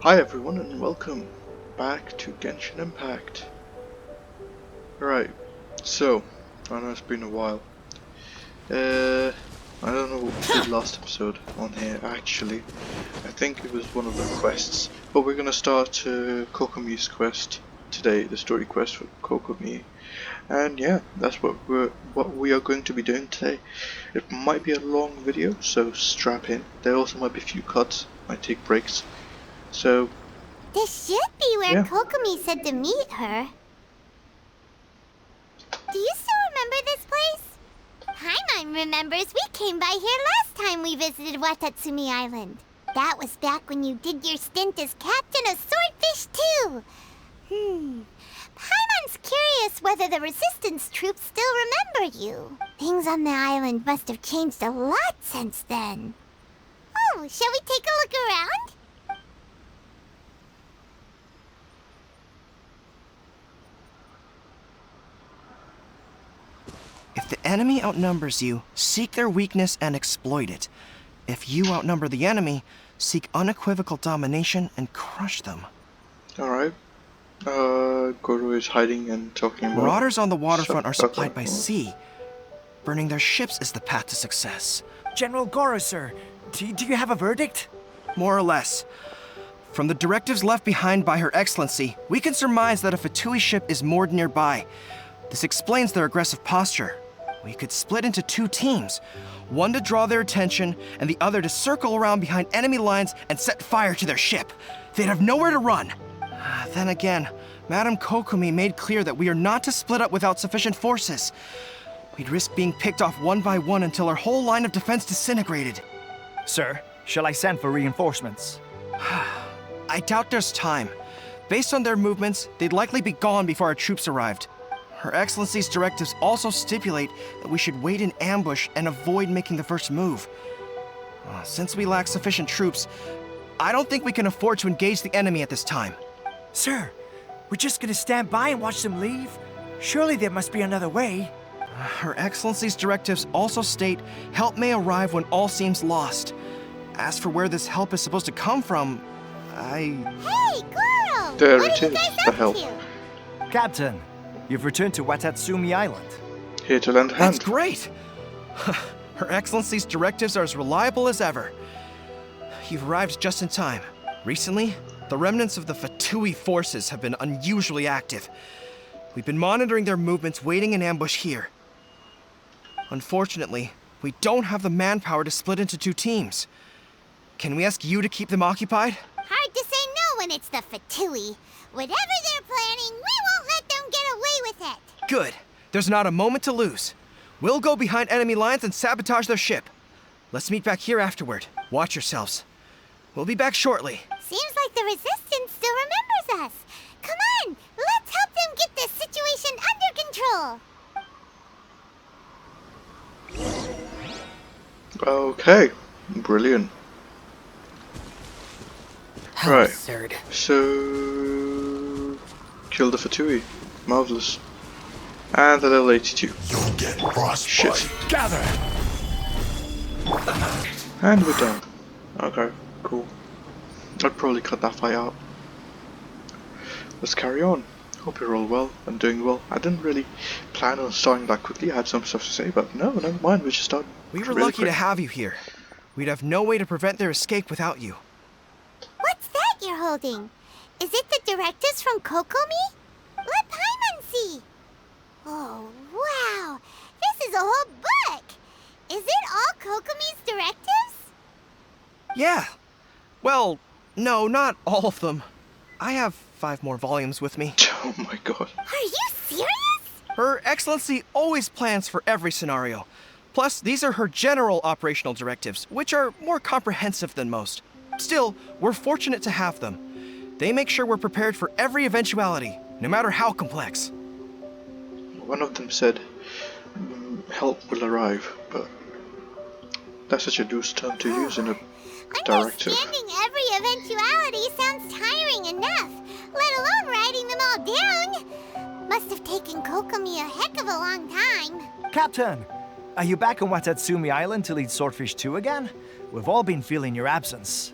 Hi everyone and welcome back to Genshin Impact. Right, so, I know it's been a while. I don't know what we did last episode on here actually. I think it was one of the quests. But we're gonna start Kokomi's quest today, the story quest for Kokomi. And yeah, that's what we are going to be doing today. It might be a long video, so strap in. There also might be a few cuts, might take breaks. So this should be where Kokomi said to meet her. Do you still remember this place? Paimon remembers we came by here last time we visited Watatsumi Island. That was back when you did your stint as captain of Swordfish too. Paimon's curious whether the resistance troops still remember you. Things on the island must have changed a lot since then. Oh, shall we take a look around? If the enemy outnumbers you, seek their weakness and exploit it. If you outnumber the enemy, seek unequivocal domination and crush them. alright. Goro is hiding and talking about... Marauders on the waterfront are supplied by sea. Burning their ships is the path to success. General Goro, sir, do you have a verdict? More or less. From the directives left behind by Her Excellency, we can surmise that a Fatui ship is moored nearby. This explains their aggressive posture. We could split into two teams, one to draw their attention and the other to circle around behind enemy lines and set fire to their ship. They'd have nowhere to run. Then again, Madame Kokomi made clear that we are not to split up without sufficient forces. We'd risk being picked off one by one until our whole line of defense disintegrated. Sir, shall I send for reinforcements? I doubt there's time. Based on their movements, they'd likely be gone before our troops arrived. Her Excellency's directives also stipulate that we should wait in ambush and avoid making the first move. Since we lack sufficient troops, I don't think we can afford to engage the enemy at this time. Sir, we're just gonna stand by and watch them leave? Surely there must be another way. Her Excellency's directives also state help may arrive when all seems lost. As for where this help is supposed to come from, Hey, Goro! There what it are you is, guys the up help. to? Captain, you've returned to Watatsumi Island. Here to lend a hand. that's great! Her Excellency's directives are as reliable as ever. You've arrived just in time. Recently, the remnants of the Fatui forces have been unusually active. We've been monitoring their movements, waiting in ambush here. Unfortunately, we don't have the manpower to split into two teams. Can we ask you to keep them occupied? Hard to say no when it's the Fatui. Whatever they're planning, we won't let them get away with it. Good. There's not a moment to lose. We'll go behind enemy lines and sabotage their ship. Let's meet back here afterward. Watch yourselves. We'll be back shortly. Seems like the Resistance still remembers us. Come on, let's help them get this situation under control. Okay, brilliant. How Right. absurd. So... kill the Fatui. Marvelous. And the level 82. You'll get frostbite. Shit. Gather! And we're done. Okay, cool. I'd probably cut that fight out. Let's carry on. Hope you're all well and doing well. I didn't really plan on starting that quickly. I had some stuff to say, but no, never mind. We just started. We were really lucky quick. to have you here. We'd have no way to prevent their escape without you. What's that you're holding? Is it the directives from Kokomi? Let Paimon see. Oh, wow. This is a whole book. Is it all Kokomi's directives? Yeah. Well, no, not all of them. I have 5 more volumes with me. Oh my god. Are you serious? Her Excellency always plans for every scenario. Plus, these are her general operational directives, which are more comprehensive than most. Still, we're fortunate to have them. They make sure we're prepared for every eventuality, no matter how complex. One of them said, help will arrive, but that's such a loose term to use in a directive. Understanding every eventuality sounds tiring enough, let alone writing them all down. Must have taken Kokomi a heck of a long time. Captain, are you back on Watatsumi Island to lead Swordfish 2 again? We've all been feeling your absence.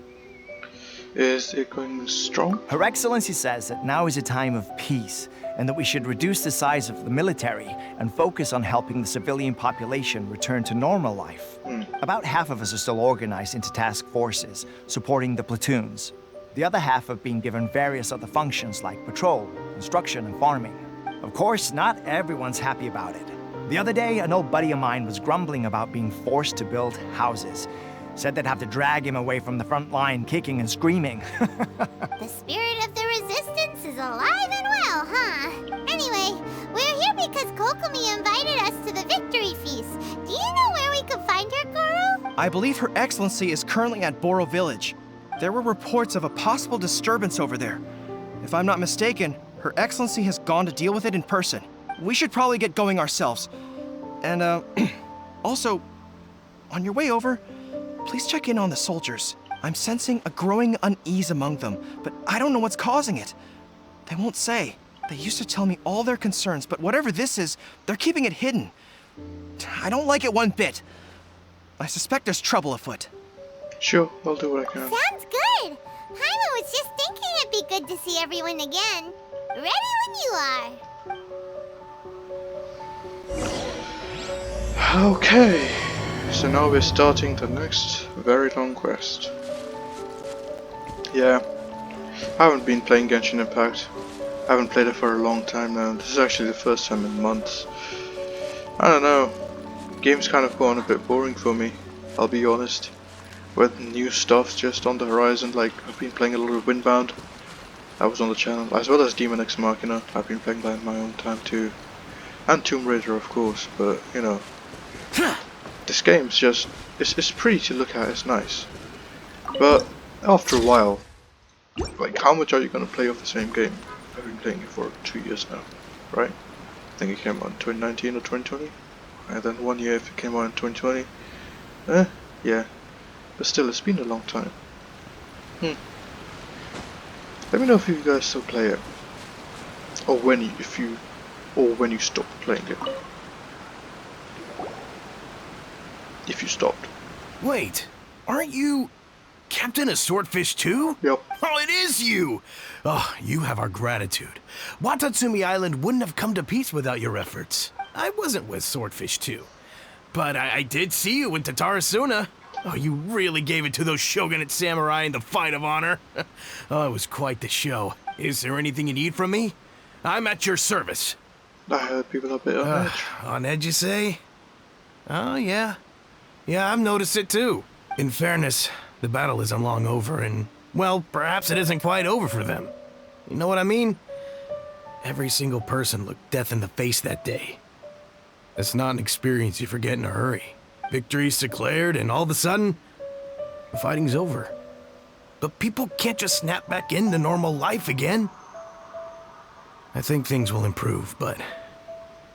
Is it going strong? Her Excellency says that now is a time of peace, and that we should reduce the size of the military and focus on helping the civilian population return to normal life. About half of us are still organized into task forces, supporting the platoons. The other half have been given various other functions like patrol, construction, and farming. Of course, not everyone's happy about it. The other day, an old buddy of mine was grumbling about being forced to build houses. Said they'd have to drag him away from the front line, kicking and screaming. The spirit of the resistance is alive and well, huh? Anyway, we're here because Kokomi invited us to the victory feast. Do you know where we could find her, Guru? I believe Her Excellency is currently at Boro Village. There were reports of a possible disturbance over there. If I'm not mistaken, Her Excellency has gone to deal with it in person. We should probably get going ourselves. And, also, on your way over, please check in on the soldiers. I'm sensing a growing unease among them, but I don't know what's causing it. They won't say. They used to tell me all their concerns, but whatever this is, they're keeping it hidden. I don't like it one bit. I suspect there's trouble afoot. Sure, I'll do what I can. Sounds good. Paimon was just thinking it'd be good to see everyone again. Ready when you are. Okay, so now we're starting the next very long quest. Yeah, I haven't been playing Genshin Impact. I haven't played it for a long time now. This is actually the first time in months. I don't know, game's kind of gone a bit boring for me, I'll be honest. With new stuff just on the horizon, like I've been playing a little of Windbound. That was on the channel, as well as Demon X Machina. I've been playing that in my own time too. And Tomb Raider of course, but you know. This game's just, it's pretty to look at, it's nice. But after a while, like how much are you going to play of the same game? I've been playing it for 2 years now, right? I think it came out in 2019 or 2020. And then 1 year if it came out in 2020. Yeah. But still, it's been a long time. Let me know if you guys still play it. Or when you stop playing it. If you stopped. Wait, aren't you Captain of Swordfish too? Yep. Oh, it is you! Oh, you have our gratitude. Watatsumi Island wouldn't have come to peace without your efforts. I wasn't with Swordfish 2, but I did see you in Tatarasuna. Oh, you really gave it to those shogunate samurai in the fight of honor. Oh, it was quite the show. Is there anything you need from me? I'm at your service. I heard people are a bit on edge. On edge, you say? Oh, yeah. Yeah, I've noticed it too. In fairness, the battle isn't long over, and, well, perhaps it isn't quite over for them. You know what I mean? Every single person looked death in the face that day. It's not an experience you forget in a hurry. Victory's declared, and all of a sudden, the fighting's over. But people can't just snap back into normal life again. I think things will improve, but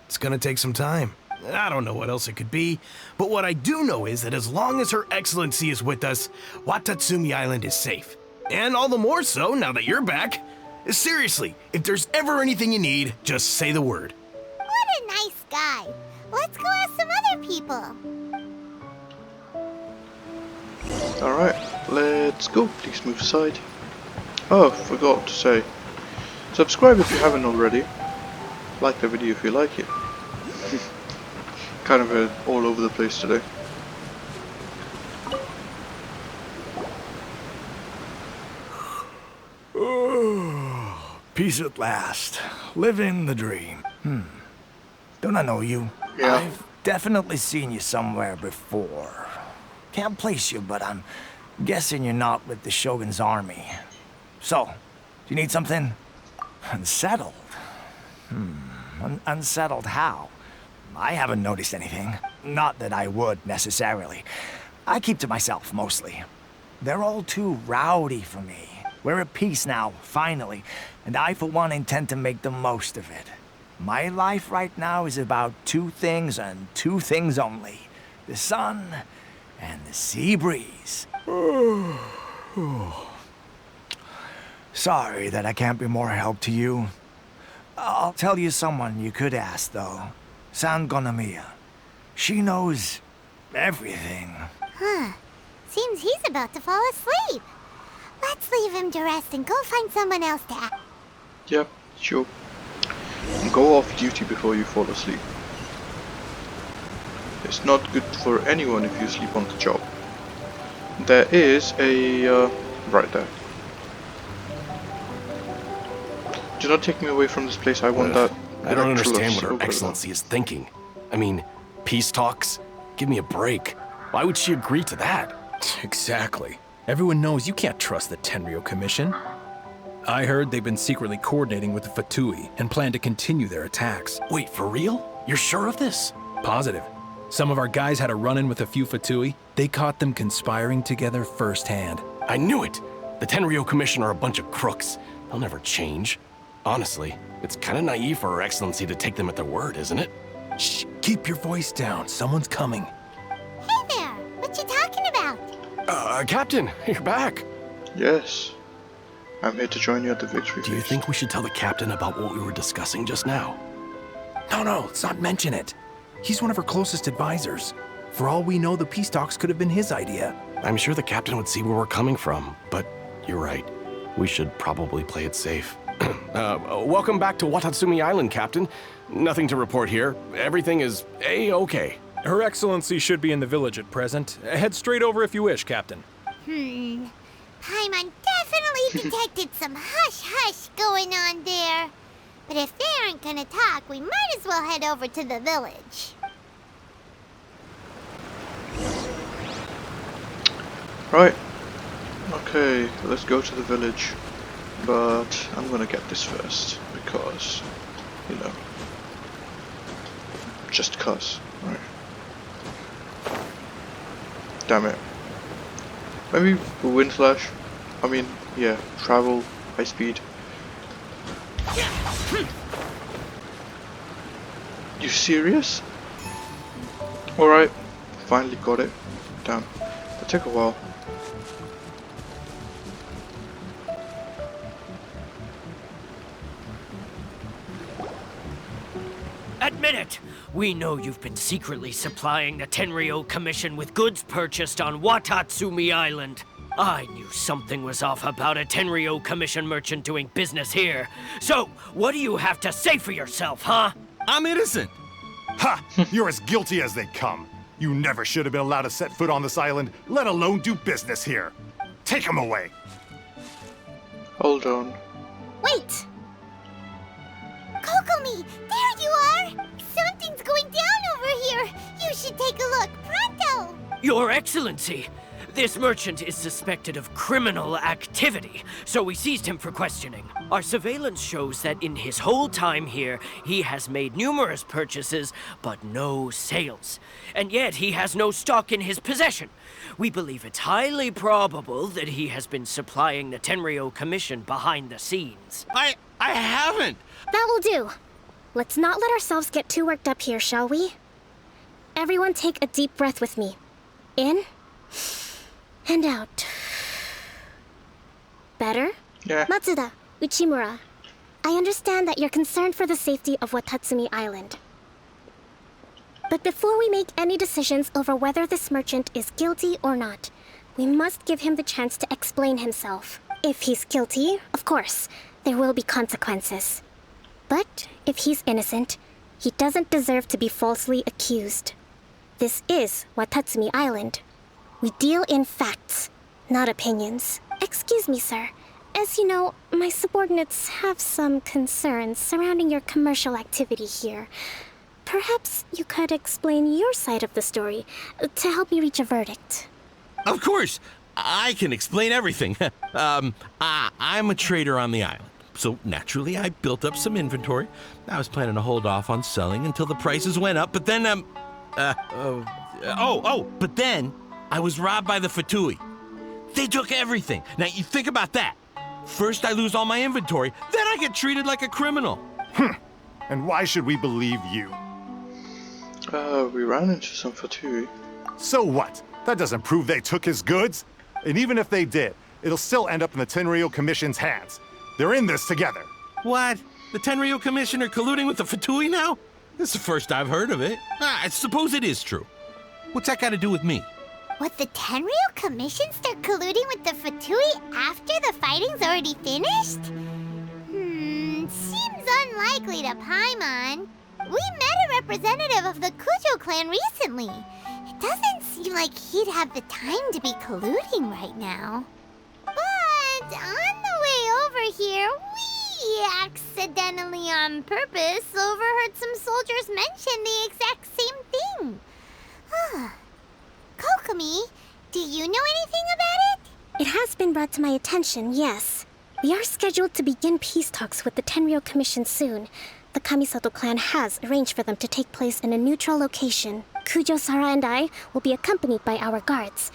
it's gonna take some time. I don't know what else it could be, but what I do know is that as long as Her Excellency is with us, Watatsumi Island is safe. And all the more so now that you're back. Seriously, if there's ever anything you need, just say the word. What a nice guy. Let's go ask some other people. Alright, let's go. Please move aside. Oh, forgot to say. Subscribe if you haven't already. Like the video if you like it. Kind of all over the place today. Peace at last. Living the dream. Don't I know you? Yeah. I've definitely seen you somewhere before. Can't place you, but I'm guessing you're not with the Shogun's army. So, do you need something? Unsettled? Unsettled how? I haven't noticed anything. Not that I would, necessarily. I keep to myself, mostly. They're all too rowdy for me. We're at peace now, finally, and I, for one, intend to make the most of it. My life right now is about two things and two things only. The sun and the sea breeze. Sorry that I can't be more help to you. I'll tell you someone you could ask, though. Sangonomiya. She knows everything. Huh. Seems he's about to fall asleep. Let's leave him to rest and go find someone else to act. Yeah, sure. And go off duty before you fall asleep. It's not good for anyone if you sleep on the job. There is a... right there. Do not take me away from this place, I want that... I don't understand what Electro Her Excellency is thinking. I mean, peace talks? Give me a break. Why would she agree to that? Exactly. Everyone knows you can't trust the Tenryou Commission. I heard they've been secretly coordinating with the Fatui and plan to continue their attacks. Wait, for real? You're sure of this? Positive. Some of our guys had a run-in with a few Fatui. They caught them conspiring together firsthand. I knew it! The Tenryou Commission are a bunch of crooks. They'll never change. Honestly, it's kind of naive for Her Excellency to take them at their word, isn't it? Shh, keep your voice down. Someone's coming. Hey there, what you talking about? Captain, you're back. Yes. I'm here to join you at the victory Do you feast. think we should tell the captain about what we were discussing just now? No, let's not mention it. He's one of our closest advisors. For all we know, the peace talks could have been his idea. I'm sure the captain would see where we're coming from, but you're right. We should probably play it safe. Welcome back to Watatsumi Island, Captain. Nothing to report here. Everything is A-okay. Her Excellency should be in the village at present. Head straight over if you wish, Captain. Paimon definitely detected some hush-hush going on there. But if they aren't gonna talk, we might as well head over to the village. Right. Okay, let's go to the village. But I'm gonna get this first, because, you know, just cuz, right? Damn it. Maybe wind slash? I mean, yeah, travel, high speed. You serious? Alright, finally got it. Damn, it took a while. Admit it! We know you've been secretly supplying the Tenryou Commission with goods purchased on Watatsumi Island. I knew something was off about a Tenryou Commission merchant doing business here. So, what do you have to say for yourself, huh? I'm innocent! Ha! You're as guilty as they come. You never should have been allowed to set foot on this island, let alone do business here. Take him away! Hold on. Wait! Kokomi, there you are! Something's going down over here! You should take a look, pronto! Your Excellency! This merchant is suspected of criminal activity, so we seized him for questioning. Our surveillance shows that in his whole time here, he has made numerous purchases, but no sales. And yet he has no stock in his possession. We believe it's highly probable that he has been supplying the Tenryou Commission behind the scenes. I haven't! That will do. Let's not let ourselves get too worked up here, shall we? Everyone take a deep breath with me. In and out. Better? Yeah. Matsuda, Uchimura, I understand that you're concerned for the safety of Watatsumi Island. But before we make any decisions over whether this merchant is guilty or not, we must give him the chance to explain himself. If he's guilty, of course, there will be consequences. But if he's innocent, he doesn't deserve to be falsely accused. This is Watatsumi Island. We deal in facts, not opinions. Excuse me, sir. As you know, my subordinates have some concerns surrounding your commercial activity here. Perhaps you could explain your side of the story to help me reach a verdict. Of course! I can explain everything. I'm a trader on the island, so naturally I built up some inventory. I was planning to hold off on selling until the prices went up, but then, but then I was robbed by the Fatui. They took everything. Now, you think about that. First I lose all my inventory, then I get treated like a criminal. And why should we believe you? We ran into some Fatui. So what? That doesn't prove they took his goods. And even if they did, it'll still end up in the Tenryou Commission's hands. They're in this together. What? The Tenryou Commission are colluding with the Fatui now? This is the first I've heard of it. I suppose it is true. What's that got to do with me? Would the Tenryou Commission start colluding with the Fatui after the fighting's already finished? Seems unlikely to Paimon. We met a representative of the Kujo clan recently. It doesn't seem like he'd have the time to be colluding right now. But on the way over here, we accidentally on purpose overheard some soldiers mention the exact same thing. Kokomi, do you know anything about it? It has been brought to my attention, yes. We are scheduled to begin peace talks with the Tenryou Commission soon. The Kamisato clan has arranged for them to take place in a neutral location. Kujo, Sara, and I will be accompanied by our guards.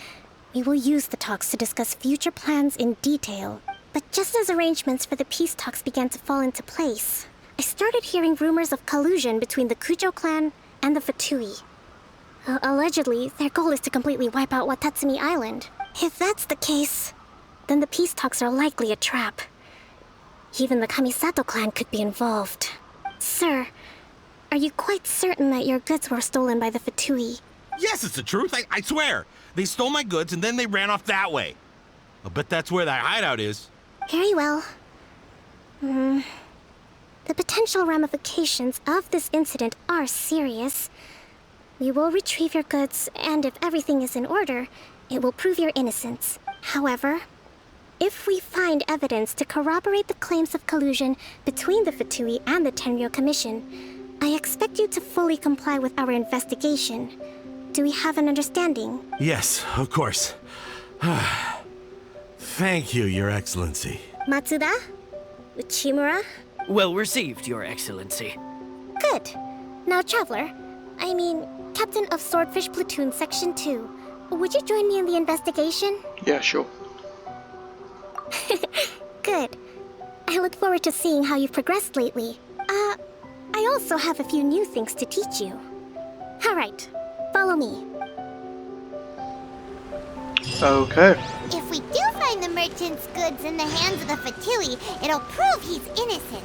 We will use the talks to discuss future plans in detail. But just as arrangements for the peace talks began to fall into place, I started hearing rumors of collusion between the Kujo clan and the Fatui. Allegedly, their goal is to completely wipe out Watatsumi Island. If that's the case, then the peace talks are likely a trap. Even the Kamisato clan could be involved. Sir, are you quite certain that your goods were stolen by the Fatui? Yes, it's the truth. I swear. They stole my goods and then they ran off that way. I'll bet that's where that hideout is. Very well. The potential ramifications of this incident are serious. We will retrieve your goods, and if everything is in order, it will prove your innocence. However, if we find evidence to corroborate the claims of collusion between the Fatui and the Tenryou Commission, I expect you to fully comply with our investigation. Do we have an understanding? Yes, of course. Thank you, Your Excellency. Matsuda? Uchimura? Well received, Your Excellency. Good. Now, Traveler, Captain of Swordfish Platoon Section 2, would you join me in the investigation? Yeah, sure. Good. I look forward to seeing how you've progressed lately. I also have a few new things to teach you. Alright, follow me. Okay. If we do find the merchant's goods in the hands of the Fatui, it'll prove he's innocent.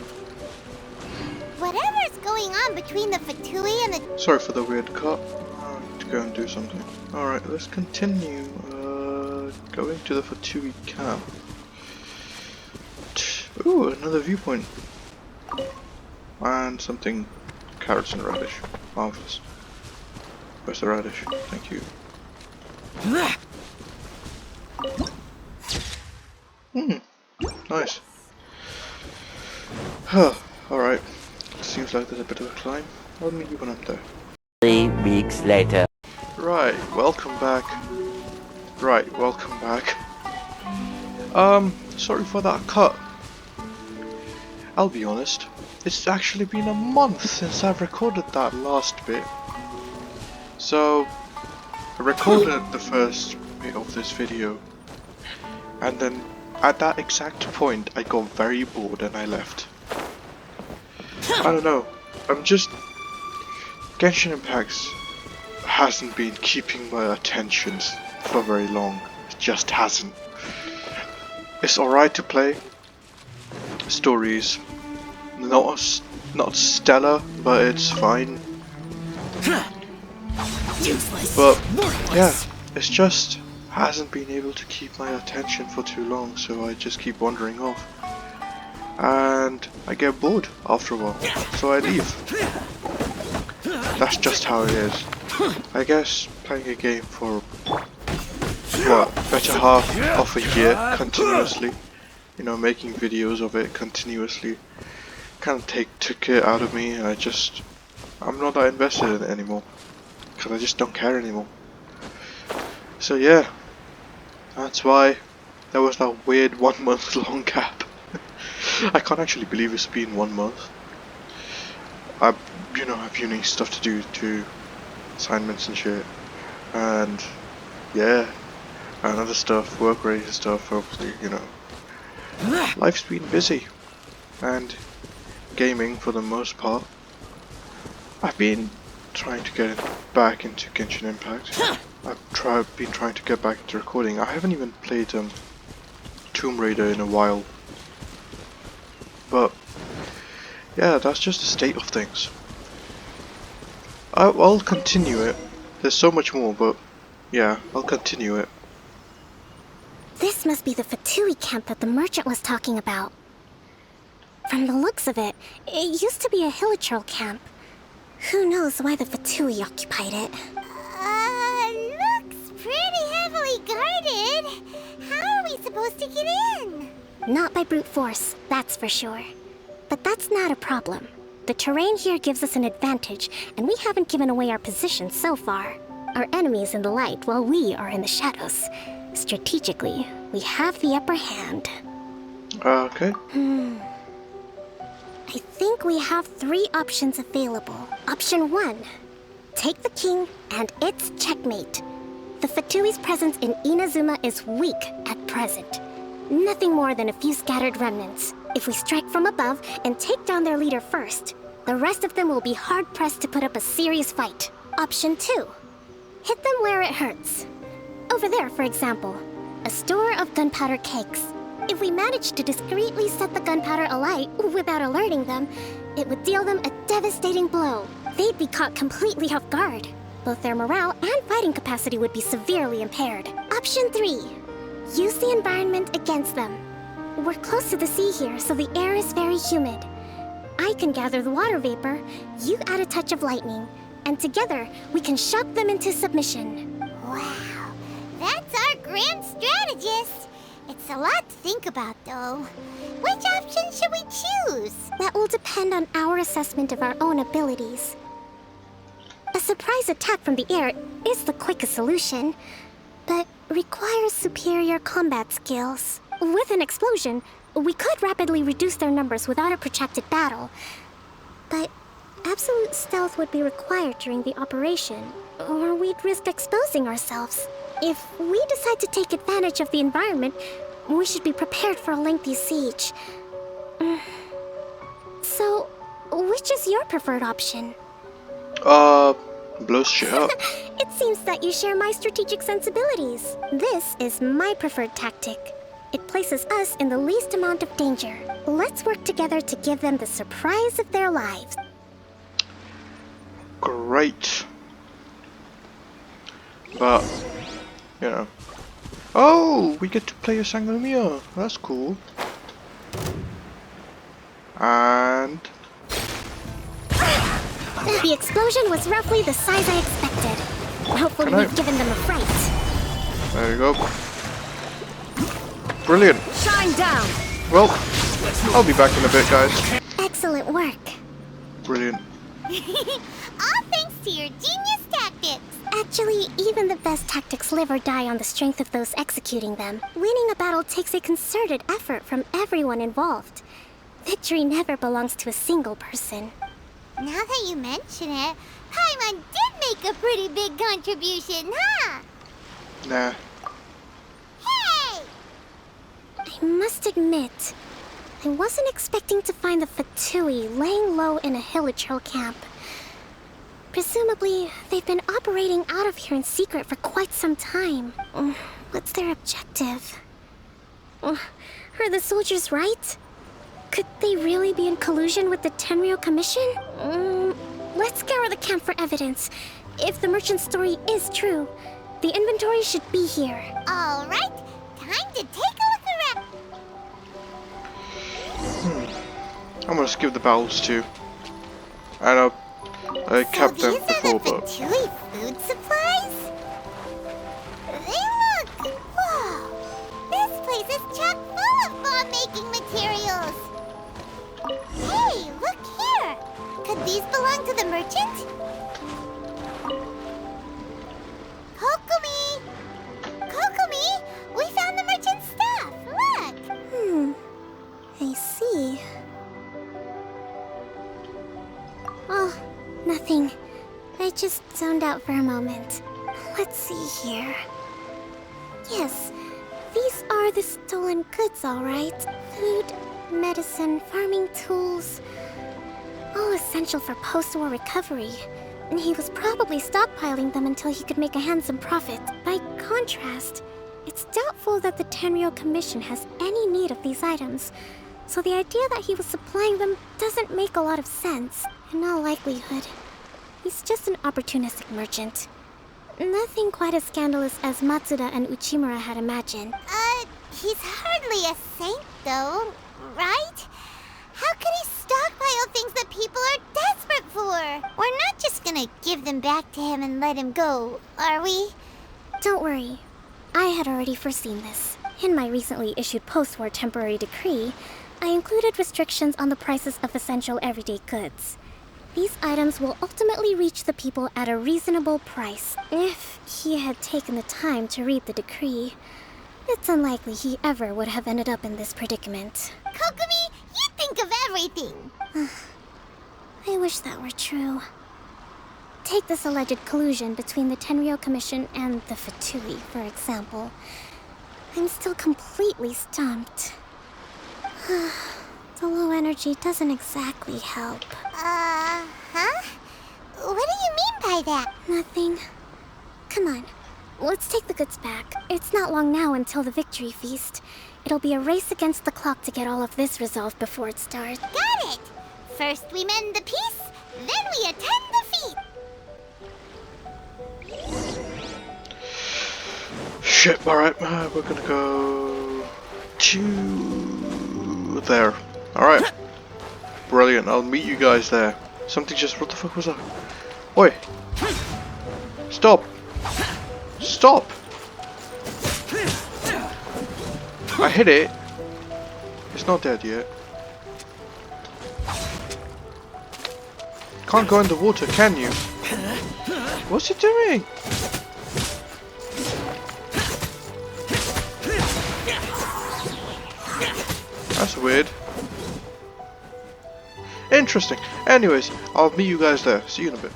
Whatever's going on between the Fatui and the... Sorry for the weird cut. I need to go and do something. Alright, let's continue going to the Fatui camp. Ooh, another viewpoint. And something. Carrots and radish. Marvelous. Where's the radish? Thank you. Nice. Alright. Seems like there's a bit of a climb. I'll meet you when I'm there. 3 weeks later. Right, welcome back. Sorry for that cut. I'll be honest, it's actually been a month since I've recorded that last bit. So, I recorded the first bit of this video, and then at that exact point I got very bored and I left. I don't know, Genshin Impact hasn't been keeping my attention for very long. It just hasn't. It's alright to play. Stories not stellar, but it's fine. But yeah, it's just hasn't been able to keep my attention for too long, so I just keep wandering off. And I get bored after a while, so I leave. That's just how it is. I guess playing a game for what, better half of a year continuously, you know, making videos of it continuously, kind of took it out of me, and I'm not that invested in it anymore, because I just don't care anymore. So yeah, that's why there was that weird 1 month long gap. I can't actually believe it's been 1 month. I have uni stuff to do too, assignments and shit, and yeah, and other stuff, work related stuff, hopefully, life's been busy, and gaming for the most part. I've been trying to get back into Genshin Impact. I've been trying to get back into recording. I haven't even played Tomb Raider in a while, but yeah, that's just the state of things. I'll continue it. There's so much more, but yeah, I'll continue it. This must be the Fatui camp that the merchant was talking about. From the looks of it, it used to be a Hilichurl camp. Who knows why the Fatui occupied it? Looks pretty heavily guarded. How are we supposed to get in? Not by brute force, that's for sure. But that's not a problem. The terrain here gives us an advantage, and we haven't given away our position so far. Our enemy is in the light, while we are in the shadows. Strategically, we have the upper hand. Okay. I think we have 3 options available. Option 1. Take the king, and it's checkmate. The Fatui's presence in Inazuma is weak at present. Nothing more than a few scattered remnants. If we strike from above and take down their leader first, the rest of them will be hard-pressed to put up a serious fight. Option 2. Hit them where it hurts. Over there, for example, a store of gunpowder cakes. If we manage to discreetly set the gunpowder alight without alerting them, it would deal them a devastating blow. They'd be caught completely off guard. Both their morale and fighting capacity would be severely impaired. Option 3. Use the environment against them. We're close to the sea here, so the air is very humid. I can gather the water vapor, you add a touch of lightning, and together we can shock them into submission. Wow, that's our grand strategist. It's a lot to think about, though. Which option should we choose? That will depend on our assessment of our own abilities. A surprise attack from the air is the quickest solution, but requires superior combat skills. With an explosion, we could rapidly reduce their numbers without a protracted battle, but absolute stealth would be required during the operation, or we'd risk exposing ourselves. If we decide to take advantage of the environment, we should be prepared for a lengthy siege. So, which is your preferred option? Blow shit up. It seems that you share my strategic sensibilities. This is my preferred tactic. It places us in the least amount of danger. Let's work together to give them the surprise of their lives. Great. But, you know. Oh, we get to play a Sangonomiya. That's cool. And... The explosion was roughly the size I expected. Hopefully we've given them a fright. There you go. Brilliant. Shine down. Well, I'll be back in a bit, guys. Excellent work. Brilliant. All thanks to your genius tactics. Actually, even the best tactics live or die on the strength of those executing them. Winning a battle takes a concerted effort from everyone involved. Victory never belongs to a single person. Now that you mention it, Paimon did make a pretty big contribution, huh? Nah. Hey! I must admit, I wasn't expecting to find the Fatui laying low in a Hilichurl camp. Presumably, they've been operating out of here in secret for quite some time. What's their objective? Are the soldiers right? Could they really be in collusion with the Tenryou Commission? Let's scour the camp for evidence. If the merchant's story is true, the inventory should be here. All right, time to take a look around. I'm gonna skip the battles too. I know I kept them before, but... Fatui food supplies? They look... Whoa! This place is chock full of bomb-making materials! Hey, look here! Could these belong to the merchant? Kokomi! Kokomi! We found the merchant's stuff! Look! I see. Oh, nothing. I just zoned out for a moment. Let's see here. Yes, these are the stolen goods, all right. Food, medicine, farming tools. All essential for post-war recovery. And he was probably stockpiling them until he could make a handsome profit. By contrast, it's doubtful that the Tenryou Commission has any need of these items. So the idea that he was supplying them doesn't make a lot of sense. In all likelihood, he's just an opportunistic merchant. Nothing quite as scandalous as Matsuda and Uchimura had imagined. He's hardly a saint, though, right? How could he stockpile things that people are desperate for? We're not just gonna give them back to him and let him go, are we? Don't worry. I had already foreseen this. In my recently issued post-war temporary decree, I included restrictions on the prices of essential everyday goods. These items will ultimately reach the people at a reasonable price. If he had taken the time to read the decree, it's unlikely he ever would have ended up in this predicament. Kokomi, you think of everything! I wish that were true. Take this alleged collusion between the Tenryou Commission and the Fatui, for example. I'm still completely stumped. The low energy doesn't exactly help. Huh? What do you mean by that? Nothing. Come on, let's take the goods back. It's not long now until the victory feast. It'll be a race against the clock to get all of this resolved before it starts. Got it! First we mend the peace, then we attend the feast! Shit, alright, we're gonna go to there. Alright. Brilliant, I'll meet you guys there. Something just, what the fuck was that? Oi! Stop! Stop! I hit it. It's not dead yet. Can't go in the water, can you? What's it doing? That's weird. Interesting. Anyways, I'll meet you guys there. See you in a bit.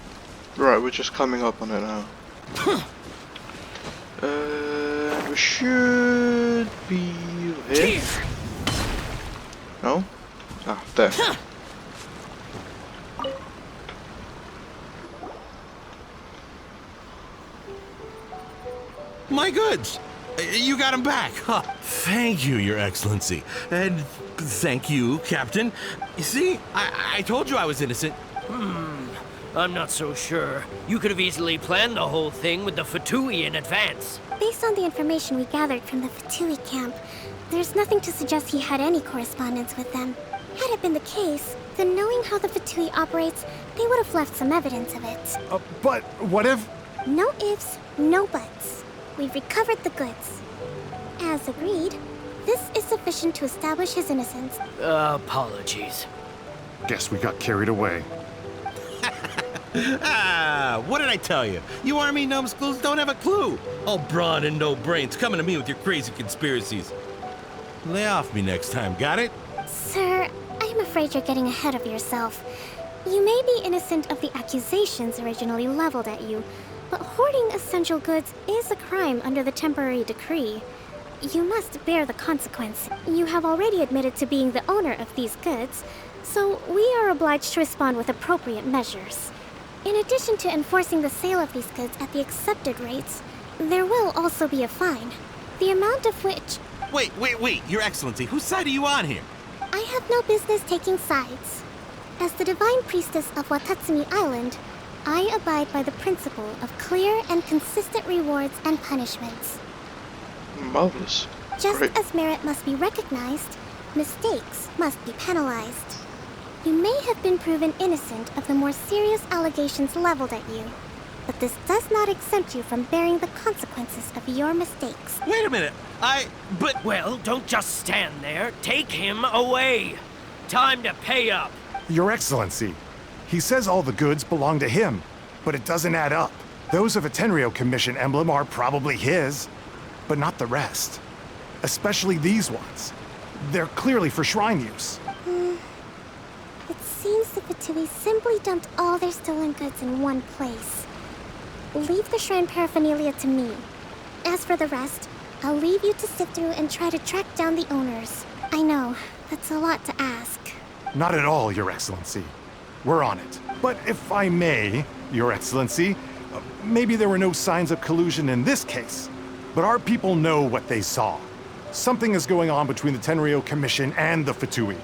Right, we're just coming up on it now. We should be here. No? Ah, there. My goods! You got them back! Huh. Thank you, Your Excellency. And thank you, Captain. You see, I told you I was innocent. I'm not so sure. You could have easily planned the whole thing with the Fatui in advance. Based on the information we gathered from the Fatui camp, there's nothing to suggest he had any correspondence with them. Had it been the case, then knowing how the Fatui operates, they would have left some evidence of it. But what if... No ifs, no buts. We've recovered the goods. As agreed, this is sufficient to establish his innocence. Apologies. Guess we got carried away. What did I tell you? You army numbskulls don't have a clue. All brawn and no brains coming to me with your crazy conspiracies. Lay off me next time, got it? Sir, I'm afraid you're getting ahead of yourself. You may be innocent of the accusations originally leveled at you, but hoarding essential goods is a crime under the temporary decree. You must bear the consequence. You have already admitted to being the owner of these goods, so we are obliged to respond with appropriate measures. In addition to enforcing the sale of these goods at the accepted rates, there will also be a fine, the amount of which... Wait, Your Excellency, whose side are you on here? I have no business taking sides. As the Divine Priestess of Watatsumi Island, I abide by the principle of clear and consistent rewards and punishments. Marvelous. Just Great. as merit must be recognized, mistakes must be penalized. You may have been proven innocent of the more serious allegations leveled at you, but this does not exempt you from bearing the consequences of your mistakes. Wait a minute, Well, don't just stand there. Take him away. Time to pay up. Your Excellency, he says all the goods belong to him, but it doesn't add up. Those of a Tenryou Commission emblem are probably his, but not the rest. Especially these ones. They're clearly for shrine use. It seems the Fatui simply dumped all their stolen goods in one place. Leave the shrine paraphernalia to me. As for the rest, I'll leave you to sift through and try to track down the owners. I know, that's a lot to ask. Not at all, Your Excellency. We're on it. But if I may, Your Excellency, maybe there were no signs of collusion in this case, but our people know what they saw. Something is going on between the Tenryou Commission and the Fatui.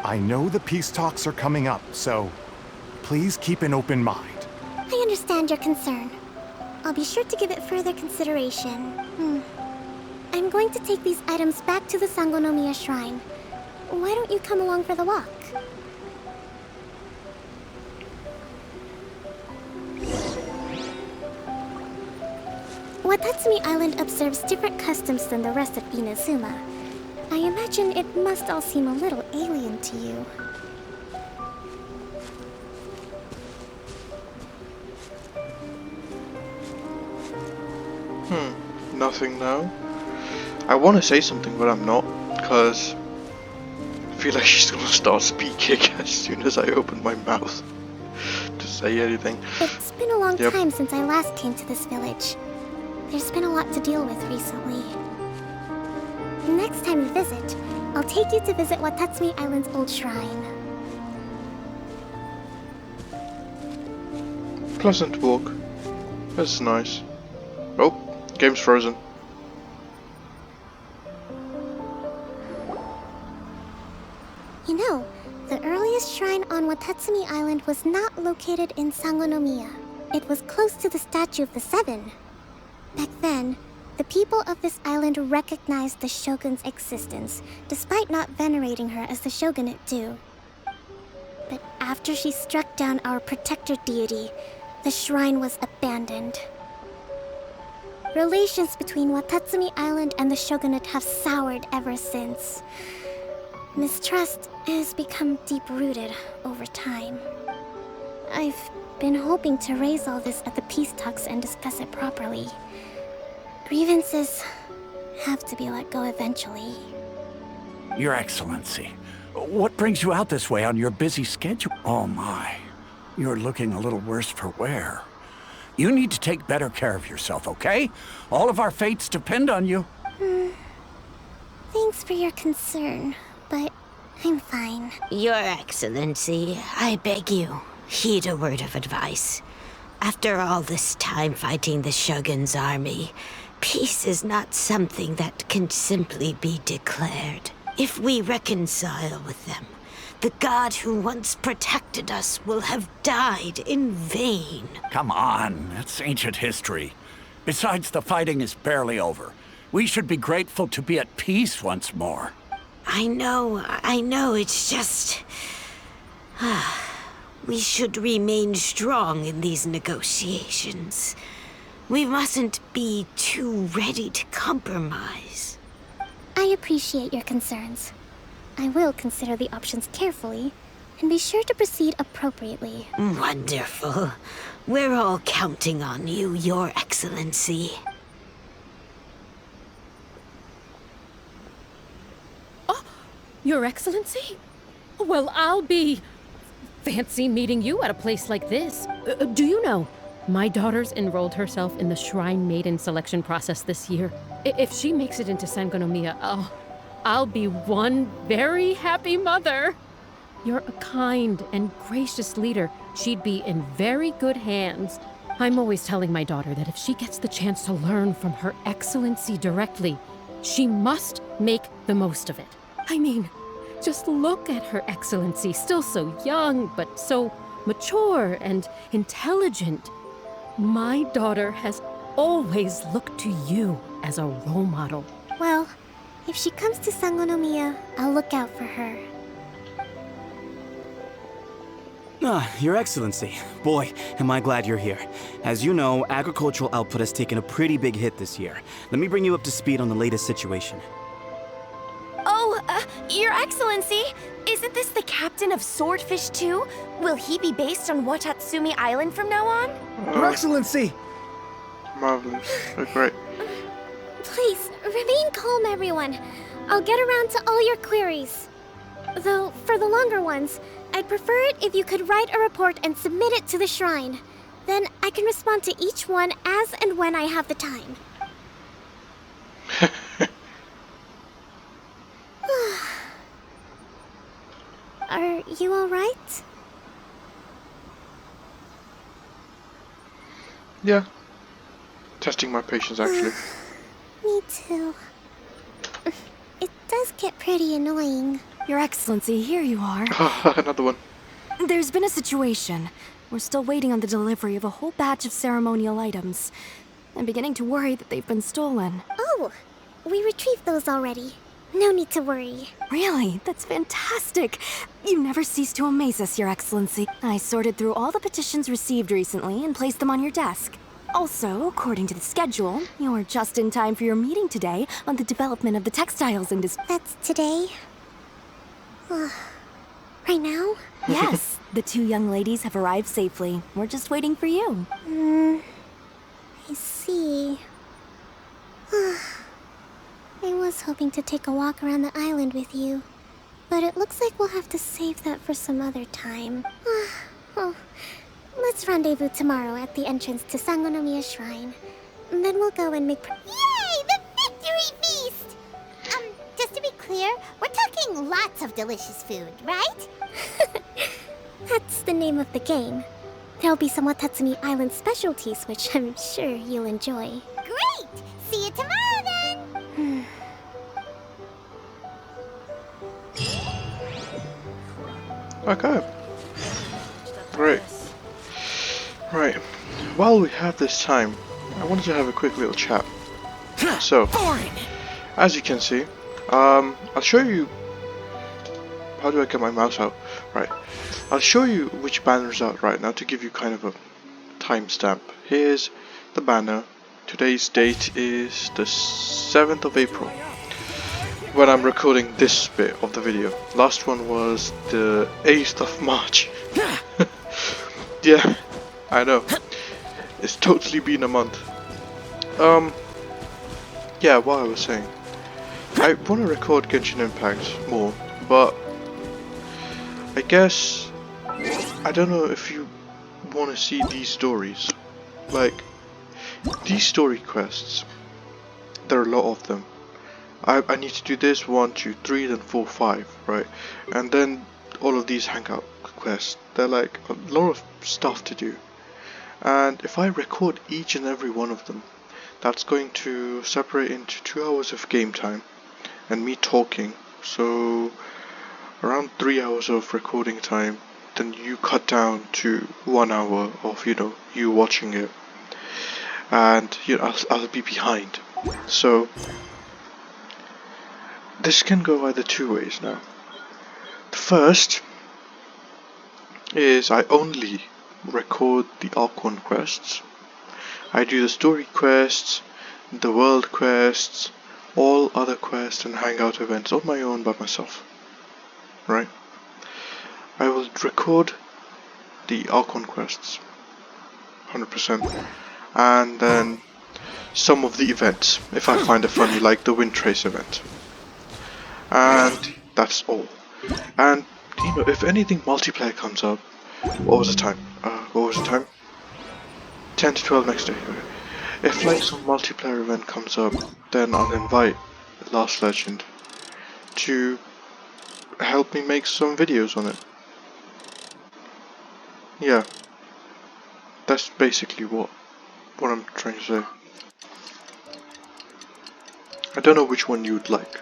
I know the peace talks are coming up, so please keep an open mind. I understand your concern. I'll be sure to give it further consideration. I'm going to take these items back to the Sangonomiya Shrine. Why don't you come along for the walk? Watatsumi Island observes different customs than the rest of Inazuma. I imagine it must all seem a little alien to you. Nothing now. I want to say something, but I'm not, because I feel like she's gonna start speaking as soon as I open my mouth to say anything. It's been a long time since I last came to this village. There's been a lot to deal with recently. Next time you visit, I'll take you to visit Watatsumi Island's old shrine. Pleasant walk. That's nice. Oh, game's frozen. You know, the earliest shrine on Watatsumi Island was not located in Sangonomiya. It was close to the Statue of the Seven. Back then, the people of this island recognized the shogun's existence, despite not venerating her as the shogunate do. But after she struck down our protector deity, the shrine was abandoned. Relations between Watatsumi Island and the shogunate have soured ever since. Mistrust has become deep-rooted over time. I've been hoping to raise all this at the peace talks and discuss it properly. Grievances have to be let go eventually. Your Excellency, what brings you out this way on your busy schedule? Oh my, you're looking a little worse for wear. You need to take better care of yourself, okay? All of our fates depend on you. Thanks for your concern, but I'm fine. Your Excellency, I beg you, heed a word of advice. After all this time fighting the Shogun's army, peace is not something that can simply be declared. If we reconcile with them, the god who once protected us will have died in vain. Come on, that's ancient history. Besides, the fighting is barely over. We should be grateful to be at peace once more. I know, it's just... we should remain strong in these negotiations. We mustn't be too ready to compromise. I appreciate your concerns. I will consider the options carefully, and be sure to proceed appropriately. Wonderful. We're all counting on you, Your Excellency. Oh, Your Excellency? Well, I'll be... fancy meeting you at a place like this. Do you know, my daughter's enrolled herself in the Shrine Maiden selection process this year. If she makes it into Sangonomiya, I'll be one very happy mother. You're a kind and gracious leader. She'd be in very good hands. I'm always telling my daughter that if she gets the chance to learn from Her Excellency directly, she must make the most of it. I mean, just look at Her Excellency, still so young, but so mature and intelligent. My daughter has always looked to you as a role model. Well, if she comes to Sangonomiya, I'll look out for her. Your Excellency. Boy, am I glad you're here. As you know, agricultural output has taken a pretty big hit this year. Let me bring you up to speed on the latest situation. Oh, Your Excellency! Isn't this the captain of Swordfish too? Will he be based on Watatsumi Island from now on? Your Excellency! Marvelous. Oh, great. Please, remain calm, everyone. I'll get around to all your queries. Though, for the longer ones, I'd prefer it if you could write a report and submit it to the shrine. Then I can respond to each one as and when I have the time. Are you alright? Yeah. Testing my patience, actually. Me too. It does get pretty annoying. Your Excellency, here you are. Another one. There's been a situation. We're still waiting on the delivery of a whole batch of ceremonial items. I'm beginning to worry that they've been stolen. Oh, we retrieved those already. No need to worry. Really? That's fantastic. You never cease to amaze us, Your Excellency. I sorted through all the petitions received recently and placed them on your desk. Also, according to the schedule, you're just in time for your meeting today on the development of the textiles industry. That's today? Right now? Yes, the two young ladies have arrived safely. We're just waiting for you. I see. I was hoping to take a walk around the island with you, but it looks like we'll have to save that for some other time. Oh, let's rendezvous tomorrow at the entrance to Sangonomiya Shrine. Then we'll go and make... Yay! The victory feast! Just to be clear, we're talking lots of delicious food, right? That's the name of the game. There'll be some Watatsumi Island specialties, which I'm sure you'll enjoy. Great! See you tomorrow then! Okay. Great. Right. While we have this time, I wanted to have a quick little chat. So, as you can see, I'll show you... How do I get my mouse out? Right. I'll show you which banner's out right now to give you kind of a timestamp. Here's the banner. Today's date is the 7th of April when I'm recording this bit of the video. Last one was the 8th of March. Yeah, I know. It's totally been a month. Yeah, what I was saying. I want to record Genshin Impact more, but I guess I don't know if you want to see these stories. Like, these story quests, there are a lot of them. I need to do this 1, 2, 3, then 4, 5, right? And then all of these hangout quests, they're like a lot of stuff to do. And if I record each and every one of them, that's going to separate into 2 hours of game time and me talking. So around 3 hours of recording time, then you cut down to 1 hour of, you know, you watching it. And you know, I'll be behind. So this can go either 2 ways now. The first is I only record the Arc 1 quests. I do the story quests, the world quests, all other quests and hangout events on my own by myself. Right? I will record the Arc 1 quests 100%, and then some of the events if I find it funny, like the Wind Trace event. And that's all. And you know, if anything multiplayer comes up, what was the time? 10 to 12 next day. Okay. If like some multiplayer event comes up, then I'll invite Last Legend to help me make some videos on it. Yeah, that's basically what I'm trying to say. I don't know which one you'd like,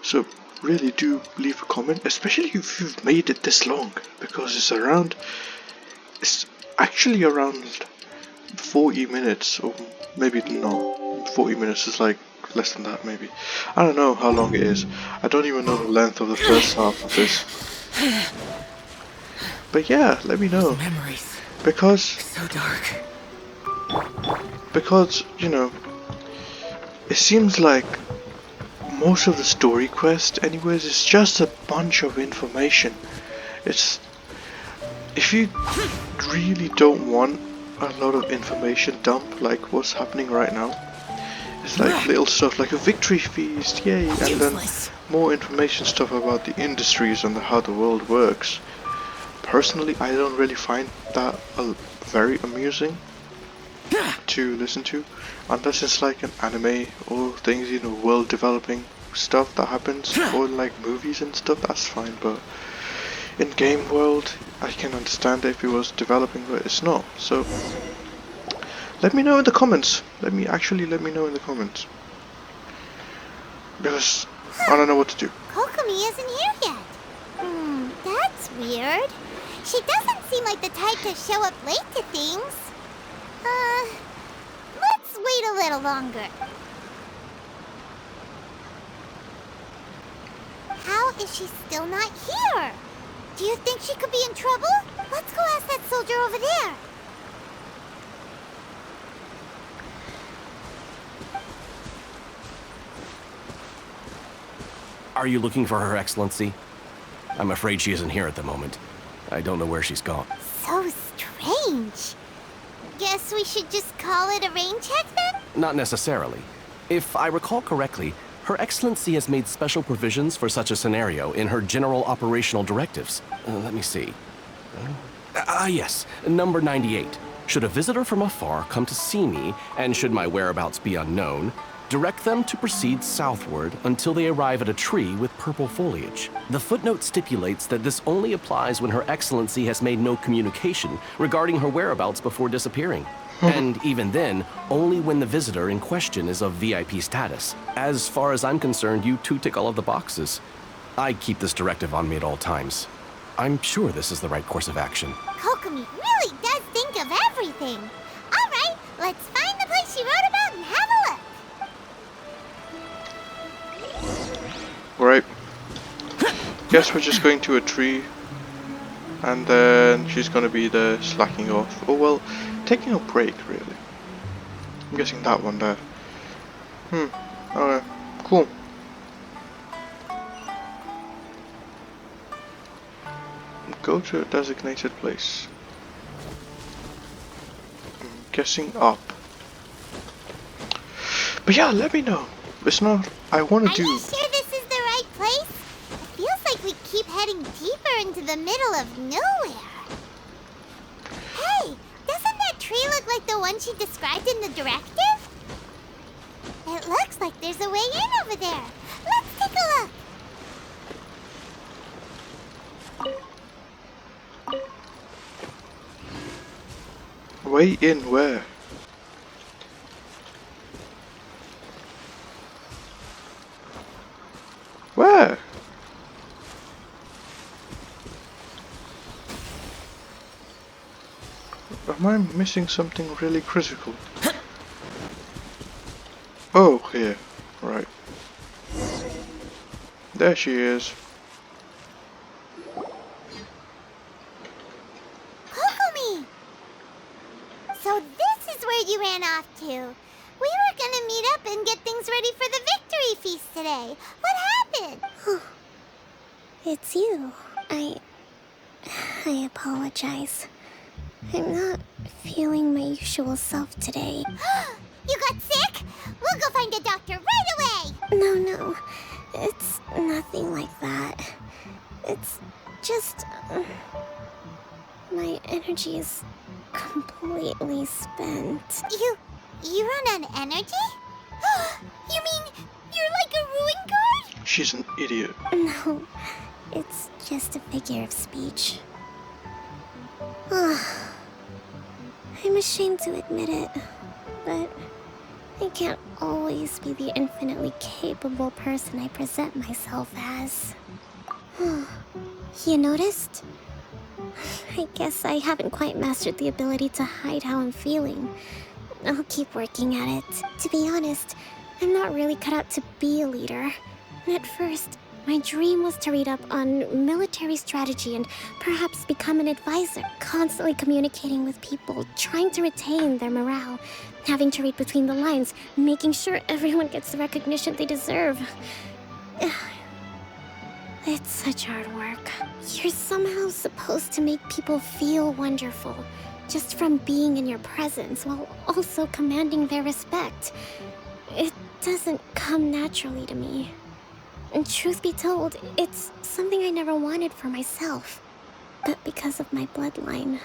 so really do leave a comment, especially if you've made it this long, because it's actually around 40 minutes, or maybe not. 40 minutes is like less than that, maybe. I don't know how long it is. I don't even know the length of the first half of this. But yeah, let me know. Memories. Because so dark. Because, you know, it seems like most of the story quest anyways is just a bunch of information. It's, if you really don't want a lot of information dump like what's happening right now, it's like little stuff like a victory feast, yay, and then more information stuff about the industries and how the world works. Personally, I don't really find that very amusing to listen to, unless it's like an anime or things, you know, world developing stuff that happens, or like movies and stuff, that's fine. But in game world, I can understand if it was developing, but it's not. So let me know in the comments. Let me know in the comments, because I don't know what to do. Kokomi isn't here yet. That's weird. She doesn't seem like the type to show up late to things. Let's wait a little longer. How is she still not here? Do you think she could be in trouble? Let's go ask that soldier over there. Are you looking for Her Excellency? I'm afraid she isn't here at the moment. I don't know where she's gone. So strange. Guess we should just call it a rain check then? Not necessarily. If I recall correctly, Her Excellency has made special provisions for such a scenario in her general operational directives. Let me see. Yes, number 98. Should a visitor from afar come to see me, and should my whereabouts be unknown, direct them to proceed southward until they arrive at a tree with purple foliage. The footnote stipulates that this only applies when Her Excellency has made no communication regarding her whereabouts before disappearing. And even then, only when the visitor in question is of VIP status. As far as I'm concerned, you two tick all of the boxes. I keep this directive on me at all times. I'm sure this is the right course of action. Kokomi really does think of everything. All right, let's find the place she wrote about and have a look. Right. Guess we're just going to a tree. And then she's gonna be there slacking off. Oh well, taking a break really. I'm guessing that one there. Okay, cool. Go to a designated place. I'm guessing up. But yeah, let me know. It's not. I want to do. Are you sure this is the right place? It feels like we keep heading deeper into the middle of nowhere. Hey, doesn't that tree look like the one she described in the directive? It looks like there's a way in over there. Let's take a look. Way in where? Where? Am I missing something really critical? Oh, here. Right. There she is. Kokomi! So this is where you ran off to. We were gonna meet up and get things ready for the victory feast today. What happened? It's you. I apologize. I'm not feeling my usual self today. You got sick? We'll go find a doctor right away! No. It's nothing like that. It's just... my energy is completely spent. You run on energy? You mean you're like a ruin guard? She's an idiot. No, it's just a figure of speech. I'm ashamed to admit it, but I can't always be the infinitely capable person I present myself as. You noticed? I guess I haven't quite mastered the ability to hide how I'm feeling. I'll keep working at it. To be honest, I'm not really cut out to be a leader. At first, my dream was to read up on military strategy and perhaps become an advisor, constantly communicating with people, trying to retain their morale, having to read between the lines, making sure everyone gets the recognition they deserve. It's such hard work. You're somehow supposed to make people feel wonderful, just from being in your presence, while also commanding their respect. It doesn't come naturally to me. And truth be told, it's something I never wanted for myself. But because of my bloodline,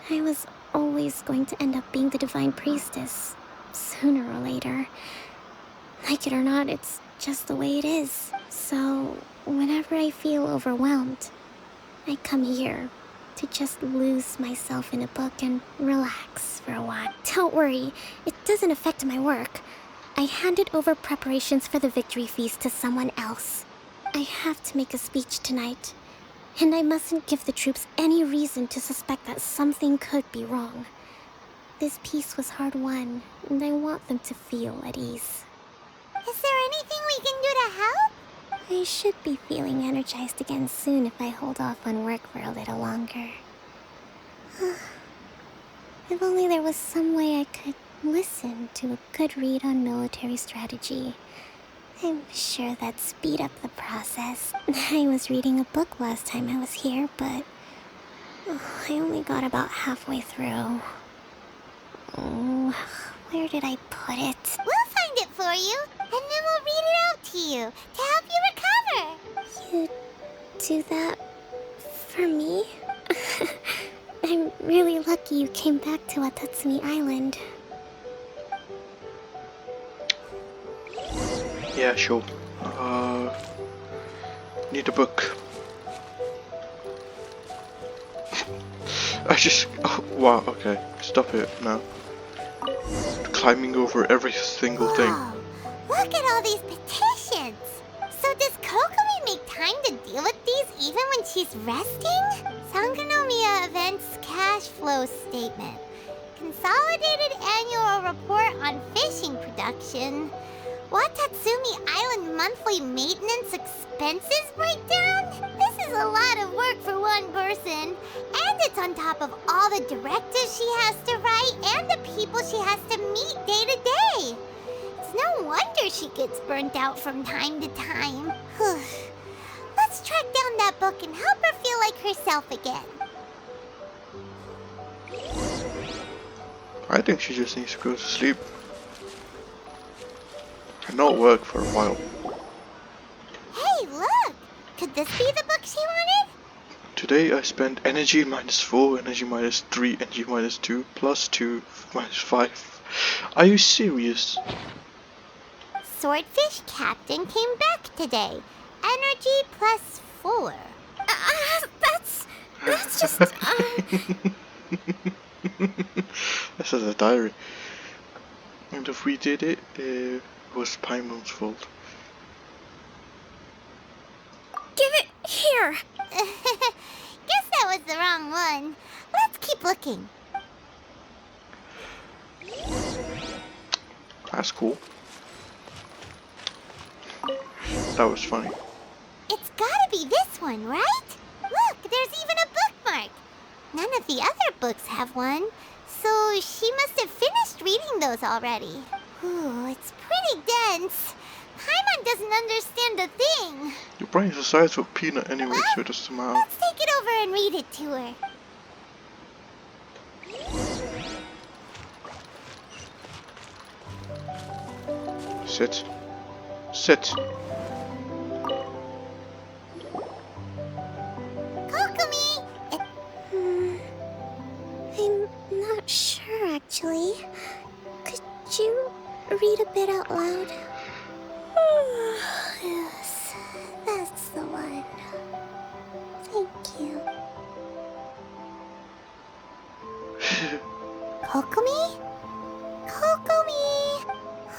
I was always going to end up being the Divine Priestess, sooner or later. Like it or not, it's just the way it is. So, whenever I feel overwhelmed, I come here to just lose myself in a book and relax for a while. Don't worry, it doesn't affect my work. I handed over preparations for the victory feast to someone else. I have to make a speech tonight. And I mustn't give the troops any reason to suspect that something could be wrong. This peace was hard-won, and I want them to feel at ease. Is there anything we can do to help? I should be feeling energized again soon if I hold off on work for a little longer. If only there was some way I could listen to a good read on military strategy. I'm sure that'd speed up the process. I was reading a book last time I was here, but I only got about halfway through. Oh, where did I put it? We'll find it for you, and then we'll read it out to you to help you recover. You do that for me? I'm really lucky you came back to Watatsumi Island. Yeah, sure. Need a book. Oh, wow, okay. Stop it now. Climbing over every single thing. Look at all these petitions! So does Kokomi make time to deal with these even when she's resting? Sangonomiya Events Cash Flow Statement. Consolidated Annual Report on Fishing Production. Watatsumi Island Monthly Maintenance Expenses Breakdown? This is a lot of work for one person. And it's on top of all the directives she has to write and the people she has to meet day to day. It's no wonder she gets burnt out from time to time. Let's track down that book and help her feel like herself again. I think she just needs to go to sleep. And not work for a while. Hey, look! Could this be the book she wanted? Today I spent energy -4, energy -3, energy -2, +2, -5. Are you serious? Swordfish Captain came back today. Energy +4. That's just... This is a diary. And if we did it, it was Paimon's fault. Give it here! Guess that was the wrong one. Let's keep looking. That's cool. That was funny. It's gotta be this one, right? Look, there's even a bookmark. None of the other books have one, so she must have finished reading those already. Ooh, it's pretty dense. Paimon doesn't understand a thing. Your brain's the size of a peanut anyway, so it doesn't matter. Let's take it over and read it to her. Sit. Sit. Kokomi! I'm not sure, actually. Could you read a bit out loud? Yes, that's the one. Thank you. Kokomi? Kokomi!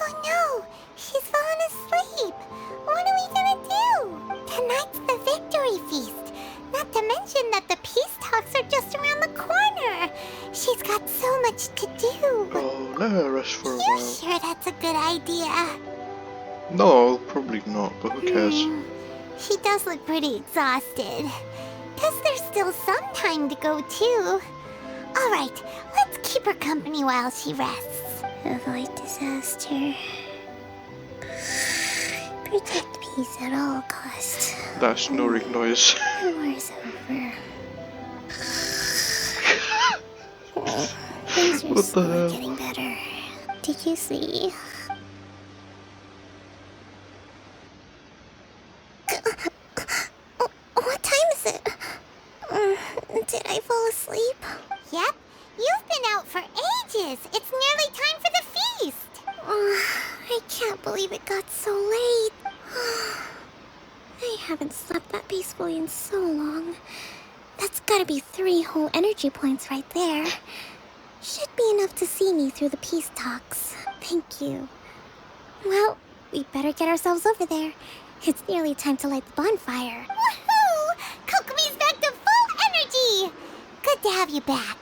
Oh no! She's fallen asleep! What are we gonna do? Tonight's the victory feast! Not to mention that the peace talks are just around the corner! She's got so much to do! Oh, let her rest for a You while. sure that's a good idea? No, probably not, but who cares? She does look pretty exhausted. Guess there's still some time to go too. Alright, let's keep her company while she rests. Avoid disaster. Protect peace at all costs. That snoring noise. The war's over. Things are What the slowly hell? getting better. Did you see? What time is it? Did I fall asleep? Yep, you've been out for ages. It's nearly time for the feast. I can't believe it got so late. I haven't slept that peacefully in so long. That's gotta be 3 whole energy points right there. Should be enough to see me through the peace talks. Thank you. Well, we better get ourselves over there. It's nearly time to light the bonfire. Woohoo! Kokomi's back have you back.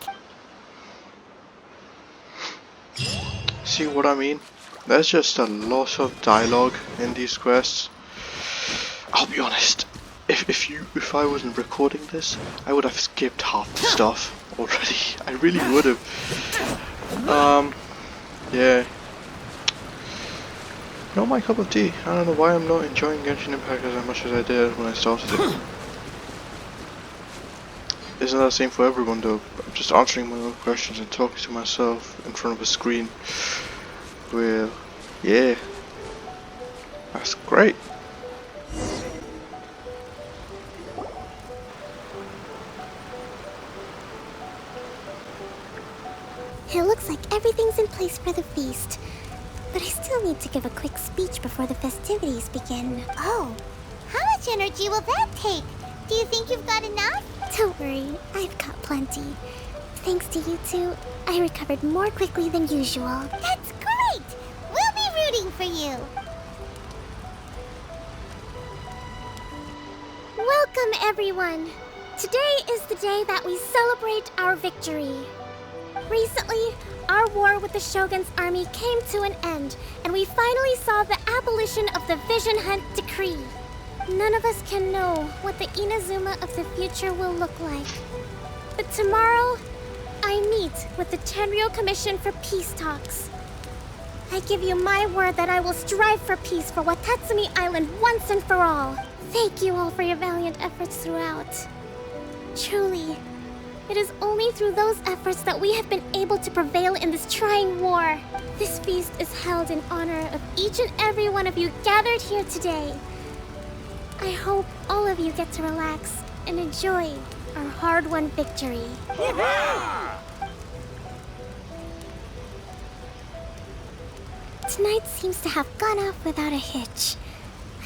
See what I mean? There's just a lot of dialogue in these quests. I'll be honest, if I wasn't recording this, I would have skipped half the stuff already. I really would have. Yeah. Not my cup of tea. I don't know why I'm not enjoying Genshin Impact as much as I did when I started it. Isn't that the same for everyone though? I'm just answering my own questions and talking to myself in front of a screen. Well, yeah. That's great. It looks like everything's in place for the feast. But I still need to give a quick speech before the festivities begin. Oh, how much energy will that take? Do you think you've got enough? Don't worry, I've got plenty. Thanks to you two, I recovered more quickly than usual. That's great! We'll be rooting for you. Welcome, everyone. Today is the day that we celebrate our victory. Recently, our war with the Shogun's army came to an end, and we finally saw the abolition of the Vision Hunt Decree. None of us can know what the Inazuma of the future will look like. But tomorrow, I meet with the Tenryou Commission for peace talks. I give you my word that I will strive for peace for Watatsumi Island once and for all. Thank you all for your valiant efforts throughout. Truly, it is only through those efforts that we have been able to prevail in this trying war. This feast is held in honor of each and every one of you gathered here today. I hope all of you get to relax and enjoy our hard-won victory. Tonight seems to have gone off without a hitch.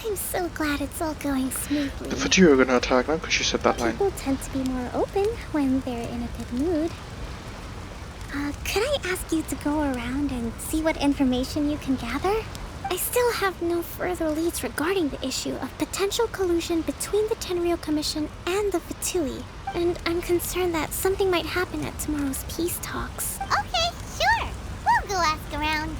I'm so glad it's all going smoothly. The Fatui are gonna attack now because you said that line. People tend to be more open when they're in a good mood. Could I ask you to go around and see what information you can gather? I still have no further leads regarding the issue of potential collusion between the Tenryou Commission and the Fatui, and I'm concerned that something might happen at tomorrow's peace talks. Okay, sure. We'll go ask around.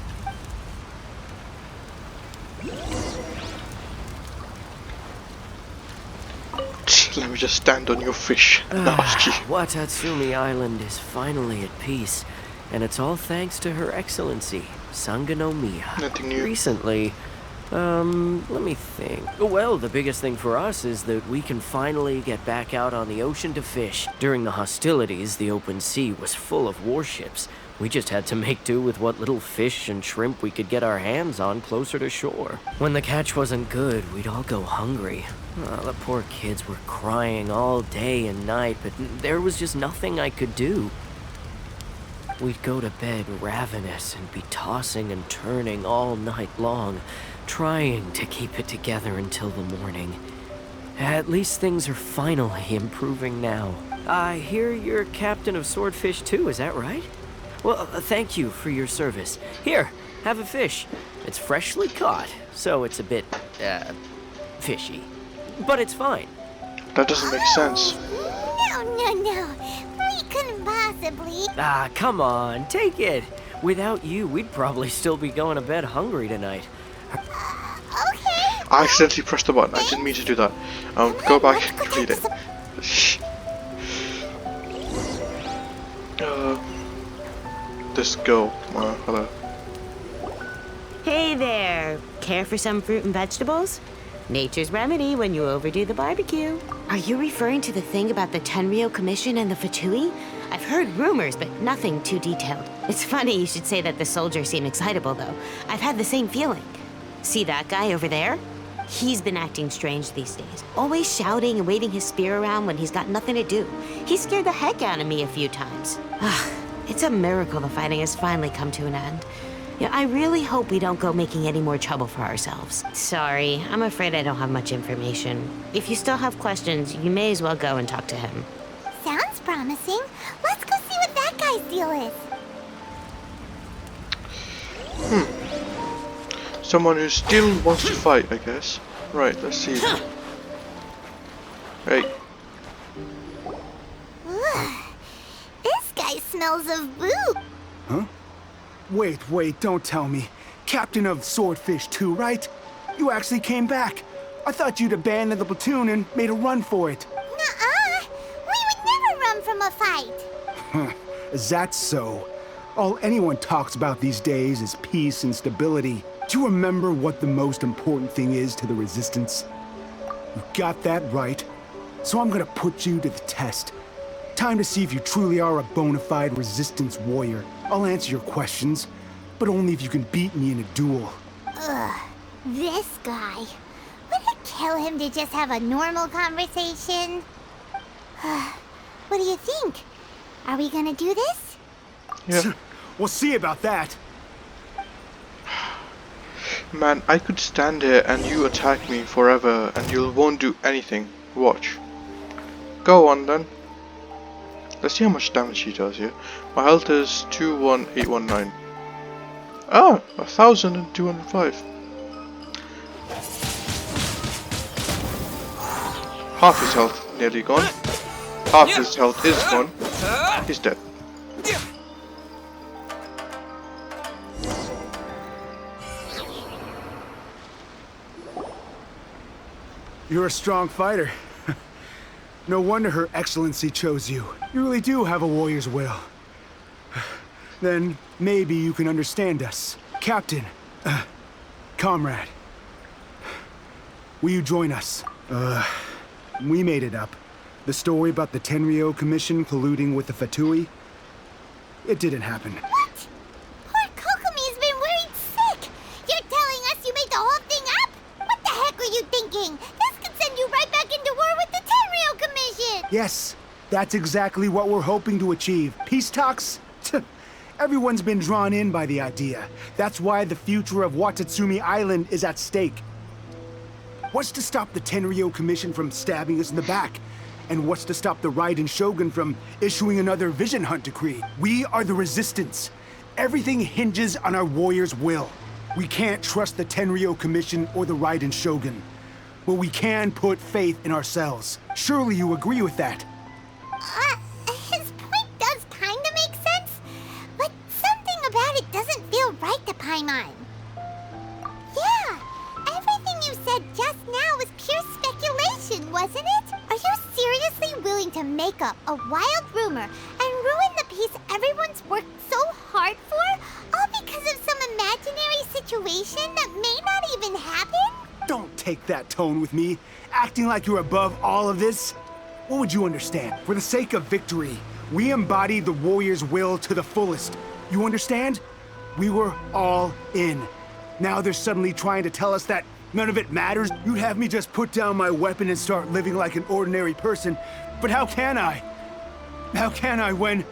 Let me just stand on your fish and ask you. Watatsumi Island is finally at peace, and it's all thanks to Her Excellency, Sangonomiya. Nothing new. Recently, let me think. Well, the biggest thing for us is that we can finally get back out on the ocean to fish. During the hostilities, the open sea was full of warships. We just had to make do with what little fish and shrimp we could get our hands on closer to shore. When the catch wasn't good, we'd all go hungry. The poor kids were crying all day and night, but there was just nothing I could do. We'd go to bed ravenous and be tossing and turning all night long, trying to keep it together until the morning. At least things are finally improving now. I hear you're captain of Swordfish too, is that right? Well, thank you for your service. Here, have a fish. It's freshly caught, so it's a bit, fishy. But it's fine. That doesn't make sense. No. We couldn't possibly. Ah, come on, take it. Without you, we'd probably still be going to bed hungry tonight. Okay. I accidentally pressed the button. I didn't mean to do that. Go back and complete it. This girl. Hello. Hey there. Care for some fruit and vegetables? Nature's remedy when you overdo the barbecue. Are you referring to the thing about the Tenryou Commission and the Fatui? I've heard rumors, but nothing too detailed. It's funny you should say that the soldiers seem excitable, though. I've had the same feeling. See that guy over there? He's been acting strange these days. Always shouting and waving his spear around when he's got nothing to do. He scared the heck out of me a few times. It's a miracle the fighting has finally come to an end. Yeah, I really hope we don't go making any more trouble for ourselves. Sorry, I'm afraid I don't have much information. If you still have questions, you may as well go and talk to him. Sounds promising. Let's go see what that guy's deal is. Someone who still wants to fight, I guess. Right, let's see. Hey. smells of boot. Huh? Wait, don't tell me. Captain of Swordfish 2, right? You actually came back. I thought you'd abandoned the platoon and made a run for it. Nuh-uh. We would never run from a fight. Huh. Is that so? All anyone talks about these days is peace and stability. Do you remember what the most important thing is to the Resistance? You got that right. So I'm gonna put you to the test. Time to see if you truly are a bona fide Resistance warrior. I'll answer your questions, but only if you can beat me in a duel. Ugh, this guy. Would it kill him to just have a normal conversation? What do you think? Are we gonna do this? Yeah. We'll see about that. Man, I could stand here and you attack me forever and you won't do anything. Watch. Go on then. Let's see how much damage he does here. My health is 21819. Ah, 1205. Half his health nearly gone. Half his health is gone. He's dead. You're a strong fighter. No wonder Her Excellency chose you. You really do have a warrior's will. Then maybe you can understand us. Captain, comrade, will you join us? We made it up. The story about the Tenryou Commission colluding with the Fatui, it didn't happen. What? Poor Kokomi's been worried sick. You're telling us you made the whole thing up? What the heck are you thinking? This could send you right back into war with the Tenryou Commission. Yes, that's exactly what we're hoping to achieve. Peace talks? Everyone's been drawn in by the idea. That's why the future of Watatsumi Island is at stake. What's to stop the Tenryou Commission from stabbing us in the back? And what's to stop the Raiden Shogun from issuing another Vision Hunt decree? We are the Resistance. Everything hinges on our warrior's will. We can't trust the Tenryou Commission or the Raiden Shogun. But we can put faith in ourselves. Surely you agree with that? His point does kinda make sense, but something about it doesn't feel right to Paimon. Yeah, everything you said just now was pure speculation, wasn't it? Are you seriously willing to make up a wild rumor and ruin the peace everyone's worked so hard for, all because of some imaginary situation that may not even happen? Don't take that tone with me, acting like you're above all of this. What would you understand? For the sake of victory, we embodied the warrior's will to the fullest. You understand? We were all in. Now they're suddenly trying to tell us that none of it matters. You'd have me just put down my weapon and start living like an ordinary person. But how can I? How can I when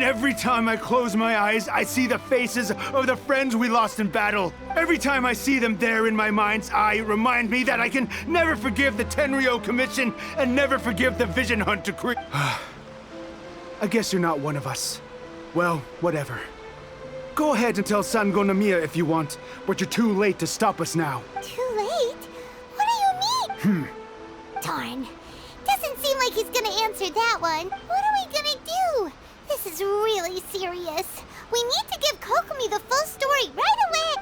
every time I close my eyes, I see the faces of the friends we lost in battle? Every time I see them there in my mind's eye, it reminds me that I can never forgive the Tenryou Commission and never forgive the Vision Hunt decree. I guess you're not one of us. Well, whatever. Go ahead and tell Sangonomiya if you want, but you're too late to stop us now. Too late? What do you mean? Darn. Doesn't seem like he's gonna answer that one. What are we gonna do? This is really serious. We need to give Kokomi the full story right away.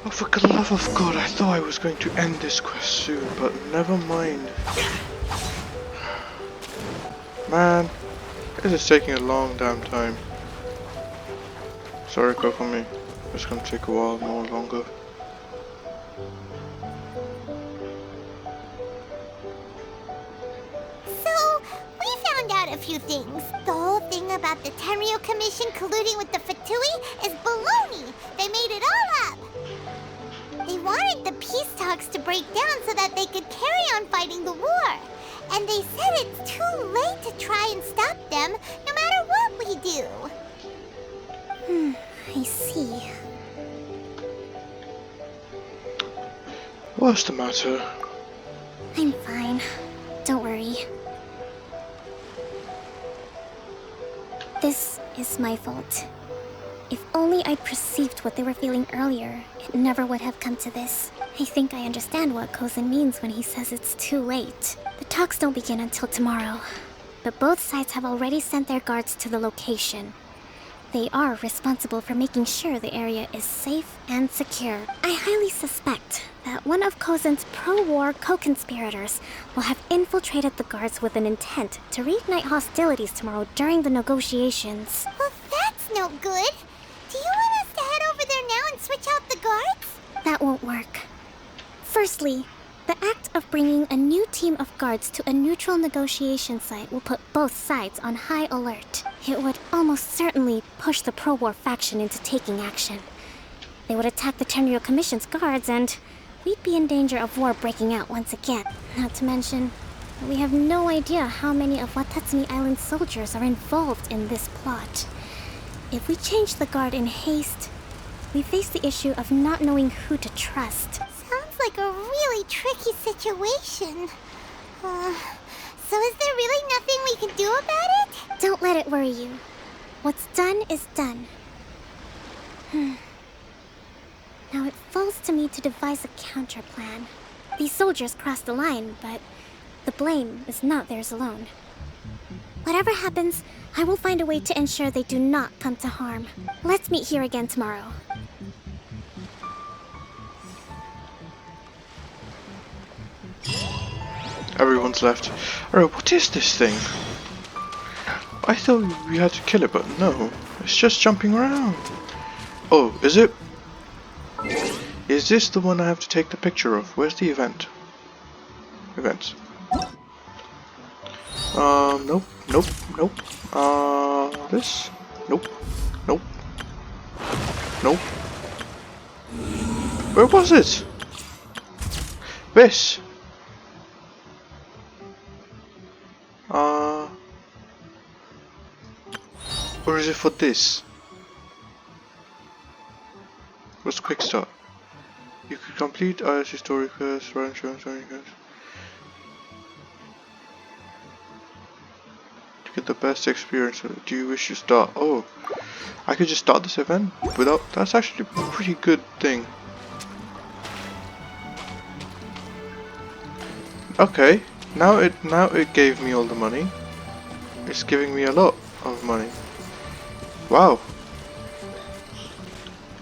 Oh, for the love of God, I thought I was going to end this quest soon, but never mind. Man, this is taking a long damn time. Sorry, Kokomi. It's gonna take a while more longer. So, we found out a few things. The whole thing about the Tenryou Commission colluding with the Fatui is baloney. They made it all up. They wanted the peace talks to break down so that they could carry on fighting the war. And they said it's too late to try and stop them, no matter what we do. I see. What's the matter? I'm fine. Don't worry. This is my fault. If only I'd perceived what they were feeling earlier, it never would have come to this. I think I understand what Kozin means when he says it's too late. The talks don't begin until tomorrow. but both sides have already sent their guards to the location. They are responsible for making sure the area is safe and secure. I highly suspect that one of Kozen's pro-war co-conspirators will have infiltrated the guards with an intent to reignite hostilities tomorrow during the negotiations. Well, that's no good. Do you want us to head over there now and switch out the guards? That won't work. Firstly, the act of bringing a new team of guards to a neutral negotiation site will put both sides on high alert. It would almost certainly push the pro-war faction into taking action. They would attack the Tenryou Commission's guards, and we'd be in danger of war breaking out once again. Not to mention, we have no idea how many of Watatsumi Island's soldiers are involved in this plot. If we change the guard in haste, we face the issue of not knowing who to trust. Sounds like a really tricky situation. So is there really nothing we can do about it? Don't let it worry you. What's done is done. Now it falls to me to devise a counter plan. These soldiers crossed the line, but the blame is not theirs alone. Whatever happens, I will find a way to ensure they do not come to harm. Let's meet here again tomorrow. Everyone's left. Alright, what is this thing? I thought we had to kill it, but no. It's just jumping around. Oh, is it? Is this the one I have to take the picture of? Where's the event? Events. Nope, nope, nope. This? Nope, nope, nope. Where was it? This? Or is it for this? What's quick start? You could complete ISC story quests, run insurance, story quests. To get the best experience, do you wish to start? Oh, I could just start this event without. That's actually a pretty good thing. Okay, now it gave me all the money. It's giving me a lot of money. Wow,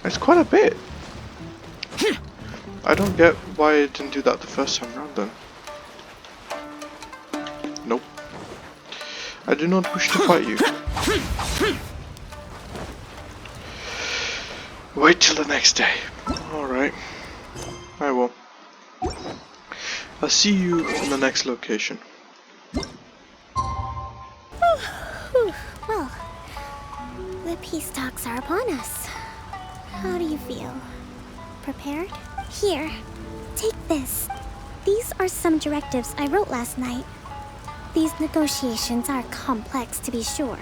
it's quite a bit. I don't get why it didn't do that the first time round then. Nope. I do not wish to fight you. Wait till the next day. Alright. I will. I'll see you in the next location. Well, the peace talks are upon us. How do you feel? Prepared? Here, take this. These are some directives I wrote last night. These negotiations are complex, to be sure,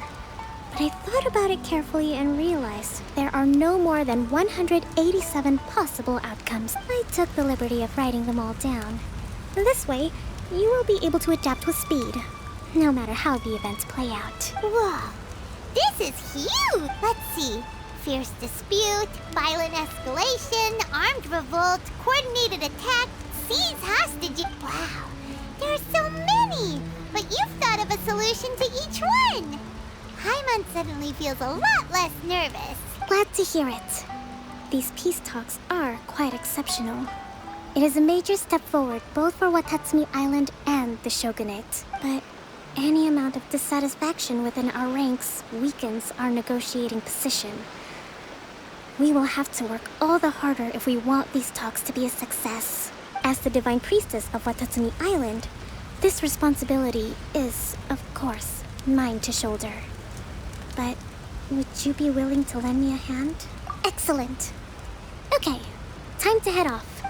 but I thought about it carefully and realized there are no more than 187 possible outcomes. I took the liberty of writing them all down. This way, you will be able to adapt with speed, no matter how the events play out. Whoa, this is huge! Let's see. Fierce dispute, violent escalation, armed revolt, coordinated attack, seize hostage. Wow, there are so many! But you've thought of a solution to each one! Paimon suddenly feels a lot less nervous. Glad to hear it. These peace talks are quite exceptional. It is a major step forward both for Watatsumi Island and the Shogunate. But any amount of dissatisfaction within our ranks weakens our negotiating position. We will have to work all the harder if we want these talks to be a success. As the Divine Priestess of Watatsumi Island, this responsibility is, of course, mine to shoulder. But would you be willing to lend me a hand? Excellent. Okay, time to head off.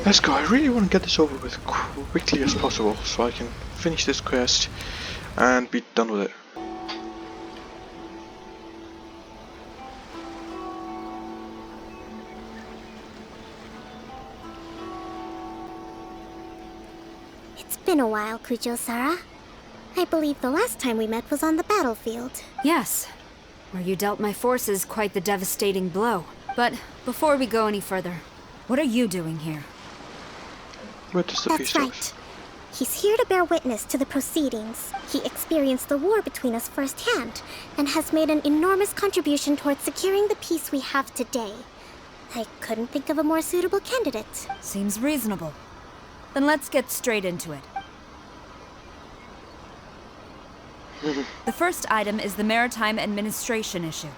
Let's go. I really want to get this over with quickly as possible so I can finish this quest and be done with it. It's been a while, Kujo-Sara. I believe the last time we met was on the battlefield. Yes, where you dealt my forces quite the devastating blow. But before we go any further, what are you doing here? Where does the That's right. He's here to bear witness to the proceedings. He experienced the war between us firsthand, and has made an enormous contribution towards securing the peace we have today. I couldn't think of a more suitable candidate. Seems reasonable. Then let's get straight into it. The first item is the Maritime Administration issue.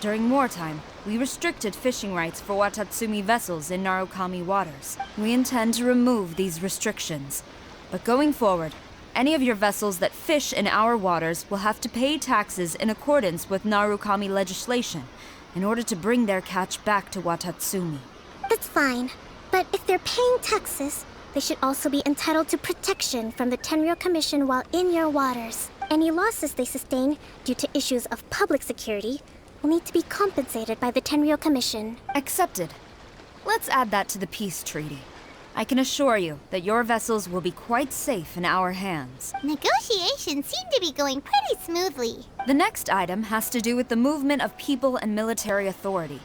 During wartime, we restricted fishing rights for Watatsumi vessels in Narukami waters. We intend to remove these restrictions. But going forward, any of your vessels that fish in our waters will have to pay taxes in accordance with Narukami legislation in order to bring their catch back to Watatsumi. That's fine, but if they're paying taxes, they should also be entitled to protection from the Tenryou Commission while in your waters. Any losses they sustain due to issues of public security will need to be compensated by the Tenryou Commission. Accepted. Let's add that to the peace treaty. I can assure you that your vessels will be quite safe in our hands. Negotiations seem to be going pretty smoothly. The next item has to do with the movement of people and military authority.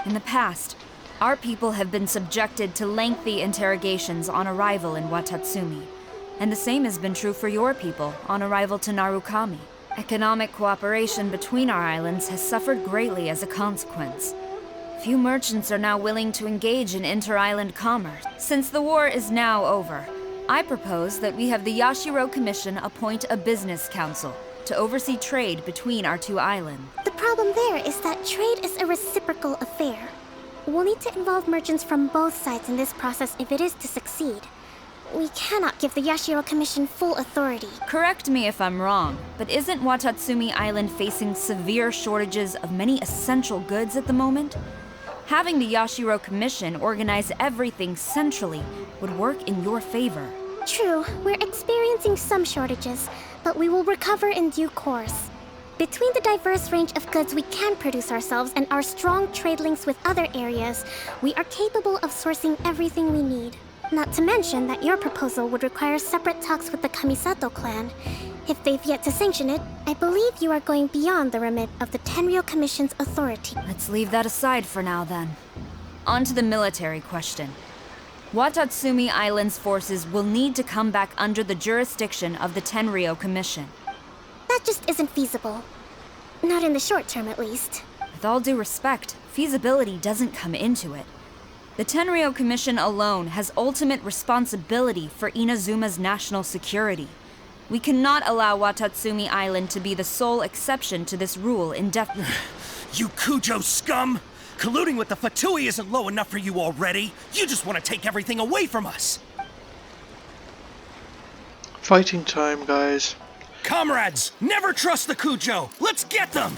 In the past, our people have been subjected to lengthy interrogations on arrival in Watatsumi, and the same has been true for your people on arrival to Narukami. Economic cooperation between our islands has suffered greatly as a consequence. Few merchants are now willing to engage in inter-island commerce. Since the war is now over, I propose that we have the Yashiro Commission appoint a business council to oversee trade between our two islands. The problem there is that trade is a reciprocal affair. We'll need to involve merchants from both sides in this process if it is to succeed. We cannot give the Yashiro Commission full authority. Correct me if I'm wrong, but isn't Watatsumi Island facing severe shortages of many essential goods at the moment? Having the Yashiro Commission organize everything centrally would work in your favor. True, we're experiencing some shortages, but we will recover in due course. Between the diverse range of goods we can produce ourselves and our strong trade links with other areas, we are capable of sourcing everything we need. Not to mention that your proposal would require separate talks with the Kamisato clan. If they've yet to sanction it, I believe you are going beyond the remit of the Tenryou Commission's authority. Let's leave that aside for now, then. On to the military question. Watatsumi Island's forces will need to come back under the jurisdiction of the Tenryou Commission. That just isn't feasible. Not in the short term, at least. With all due respect, feasibility doesn't come into it. The Tenryou Commission alone has ultimate responsibility for Inazuma's national security. We cannot allow Watatsumi Island to be the sole exception to this rule indefinitely. You Kujo scum! Colluding with the Fatui isn't low enough for you already. You just want to take everything away from us. Fighting time, guys. Comrades, never trust the Kujo. Let's get them!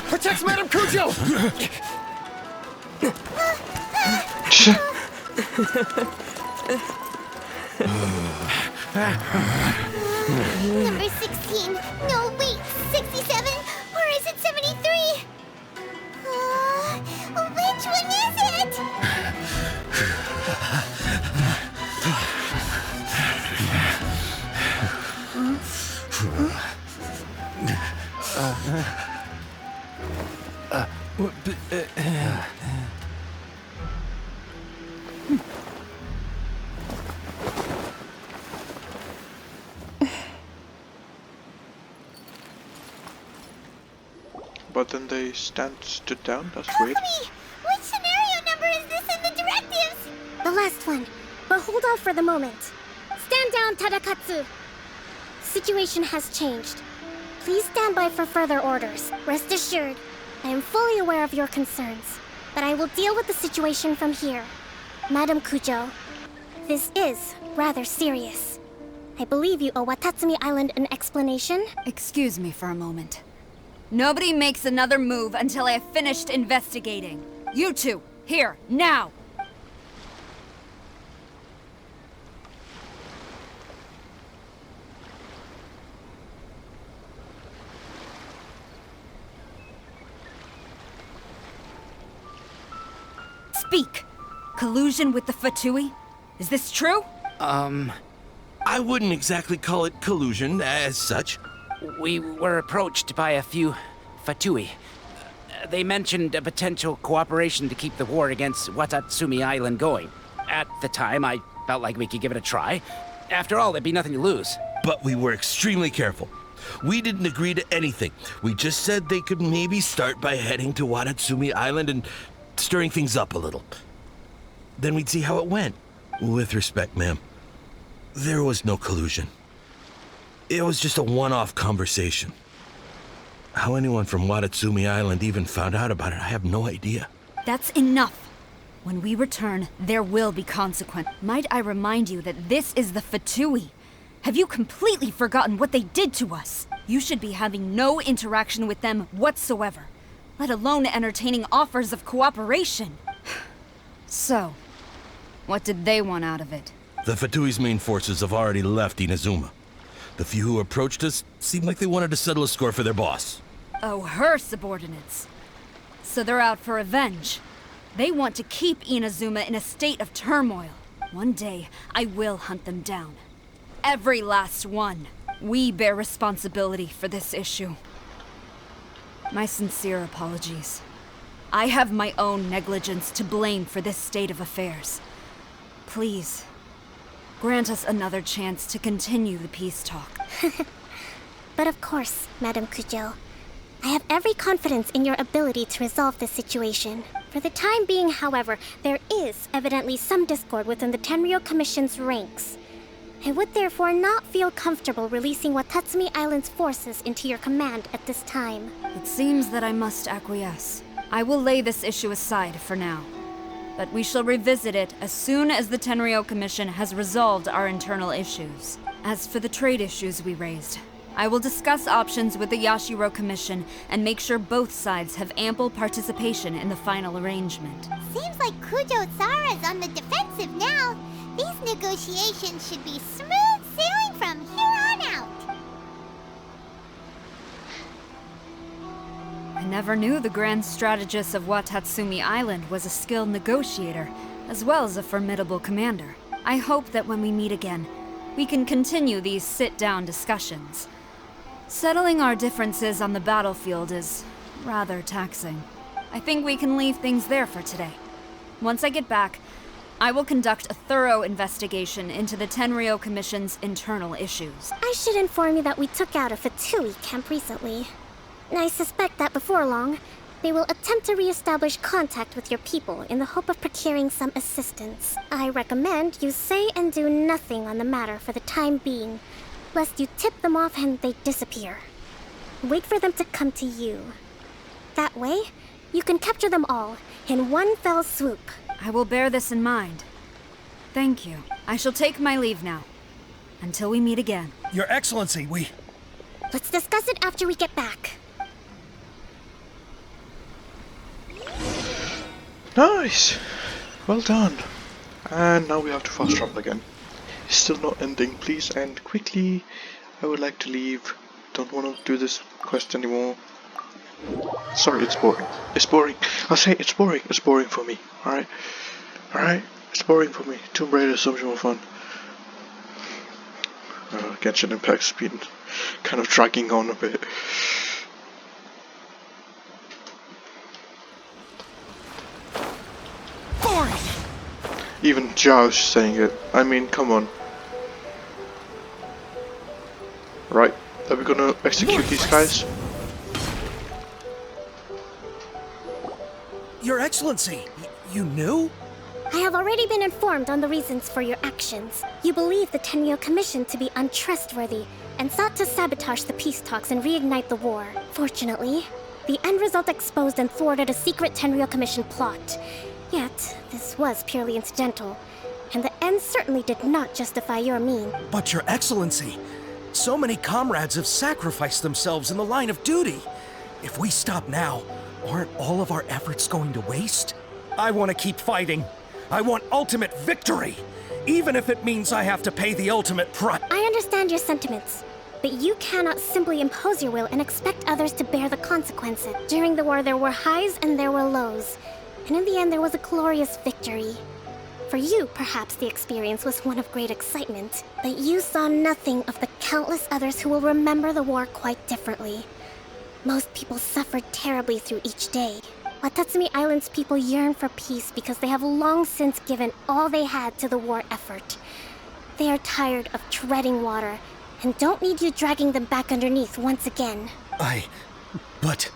Protect Madame Kujo! Number 16. No, wait. 67? Or is it 73? Which one is it? But then they stood down, that's weird. Kokomi! Which scenario number is this in the directives? The last one, but hold off for the moment. Stand down, Tadakatsu! Situation has changed. Please stand by for further orders. Rest assured, I am fully aware of your concerns, but I will deal with the situation from here. Madam Kujo, this is rather serious. I believe you owe Watatsumi Island an explanation. Excuse me for a moment. Nobody makes another move until I have finished investigating. You two, here, now! Speak! Collusion with the Fatui? Is this true? I wouldn't exactly call it collusion as such. We were approached by a few Fatui. They mentioned a potential cooperation to keep the war against Watatsumi Island going. At the time, I felt like we could give it a try. After all, there'd be nothing to lose. But we were extremely careful. We didn't agree to anything. We just said they could maybe start by heading to Watatsumi Island and stirring things up a little. Then we'd see how it went. With respect, ma'am, there was no collusion. It was just a one-off conversation. How anyone from Watatsumi Island even found out about it, I have no idea. That's enough. When we return, there will be consequence. Might I remind you that this is the Fatui? Have you completely forgotten what they did to us? You should be having no interaction with them whatsoever, let alone entertaining offers of cooperation. So, what did they want out of it? The Fatui's main forces have already left Inazuma. The few who approached us seemed like they wanted to settle a score for their boss. Oh, her subordinates. So they're out for revenge. They want to keep Inazuma in a state of turmoil. One day, I will hunt them down. Every last one. We bear responsibility for this issue. My sincere apologies. I have my own negligence to blame for this state of affairs. Please, grant us another chance to continue the peace talk. But of course, Madam Kujo. I have every confidence in your ability to resolve this situation. For the time being, however, there is evidently some discord within the Tenryou Commission's ranks. I would therefore not feel comfortable releasing Watatsumi Island's forces into your command at this time. It seems that I must acquiesce. I will lay this issue aside for now. But we shall revisit it as soon as the Tenryou Commission has resolved our internal issues. As for the trade issues we raised, I will discuss options with the Yashiro Commission and make sure both sides have ample participation in the final arrangement. Seems like Kujo-Sara's on the defensive now. These negotiations should be smooth sailing from here on out. I never knew the grand strategist of Watatsumi Island was a skilled negotiator, as well as a formidable commander. I hope that when we meet again, we can continue these sit-down discussions. Settling our differences on the battlefield is rather taxing. I think we can leave things there for today. Once I get back, I will conduct a thorough investigation into the Tenryou Commission's internal issues. I should inform you that we took out a Fatui camp recently. I suspect that before long, they will attempt to re-establish contact with your people in the hope of procuring some assistance. I recommend you say and do nothing on the matter for the time being, lest you tip them off and they disappear. Wait for them to come to you. That way, you can capture them all in one fell swoop. I will bear this in mind. Thank you. I shall take my leave now. Until we meet again. Your Excellency, Let's discuss it after we get back. Nice! Well done. And now we have to fast travel again. It's still not ending. Please end quickly. I would like to leave. Don't want to do this quest anymore. Sorry, it's boring. It's boring. I'll say it's boring. It's boring for me. Alright? Alright? It's boring for me. Tomb Raider is so much more fun. Genshin Impact's been kind of dragging on a bit. boring! Even Zhao's saying it. I mean, come on. Right. Are we gonna execute these guys? Your Excellency, you knew? I have already been informed on the reasons for your actions. You believe the Tenryou Commission to be untrustworthy and sought to sabotage the peace talks and reignite the war. Fortunately, the end result exposed and thwarted a secret Tenryou Commission plot. Yet, this was purely incidental, and the end certainly did not justify your mean. But Your Excellency, so many comrades have sacrificed themselves in the line of duty. If we stop now, aren't all of our efforts going to waste? I want to keep fighting. I want ultimate victory, even if it means I have to pay the ultimate price. I understand your sentiments, but you cannot simply impose your will and expect others to bear the consequences. During the war, there were highs and there were lows, and in the end, there was a glorious victory. For you, perhaps the experience was one of great excitement, but you saw nothing of the countless others who will remember the war quite differently. Most people suffered terribly through each day. Watatsumi Island's people yearn for peace because they have long since given all they had to the war effort. They are tired of treading water and don't need you dragging them back underneath once again. But...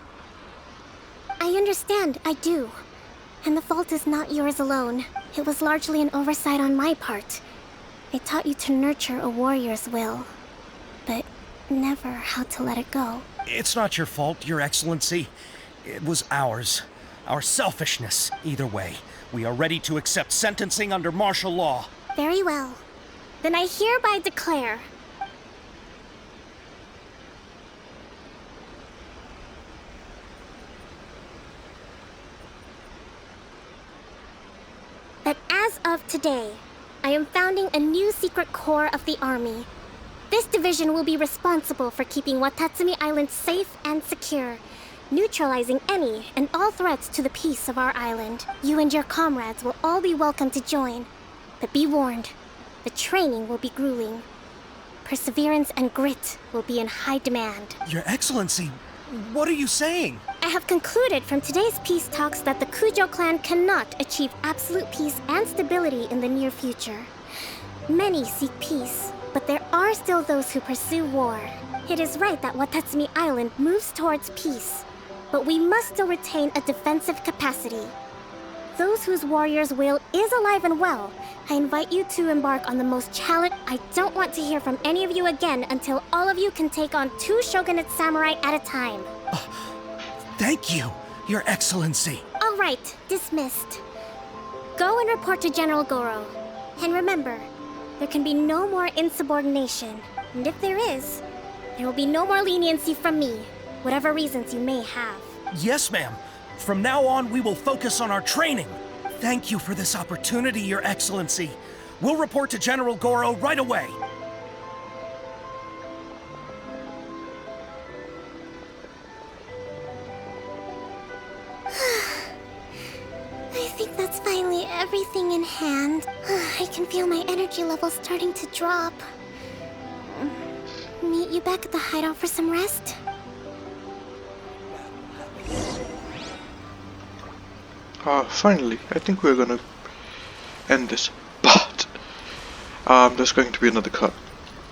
I understand, I do. And the fault is not yours alone. It was largely an oversight on my part. I taught you to nurture a warrior's will, but never how to let it go. It's not your fault, Your Excellency. It was ours. Our selfishness. Either way, we are ready to accept sentencing under martial law. Very well. Then I hereby declare... that as of today, I am founding a new secret corps of the army. This division will be responsible for keeping Watatsumi Island safe and secure, neutralizing any and all threats to the peace of our island. You and your comrades will all be welcome to join, but be warned, the training will be grueling. Perseverance and grit will be in high demand. Your Excellency, what are you saying? I have concluded from today's peace talks that the Kujo clan cannot achieve absolute peace and stability in the near future. Many seek peace, but there are still those who pursue war. It is right that Watatsumi Island moves towards peace, but we must still retain a defensive capacity. Those whose warrior's will is alive and well, I invite you to embark on the most challenge. I don't want to hear from any of you again until all of you can take on 2 shogunate samurai at a time. Thank you, Your Excellency. All right, dismissed. Go and report to General Goro. And remember, there can be no more insubordination. And if there is, there will be no more leniency from me, whatever reasons you may have. Yes, ma'am. From now on, we will focus on our training. Thank you for this opportunity, Your Excellency. We'll report to General Goro right away. I think that's finally everything in hand. I can feel my energy levels starting to drop. Meet you back at the hideout for some rest? Finally, I think we're gonna end this, but there's going to be another cut.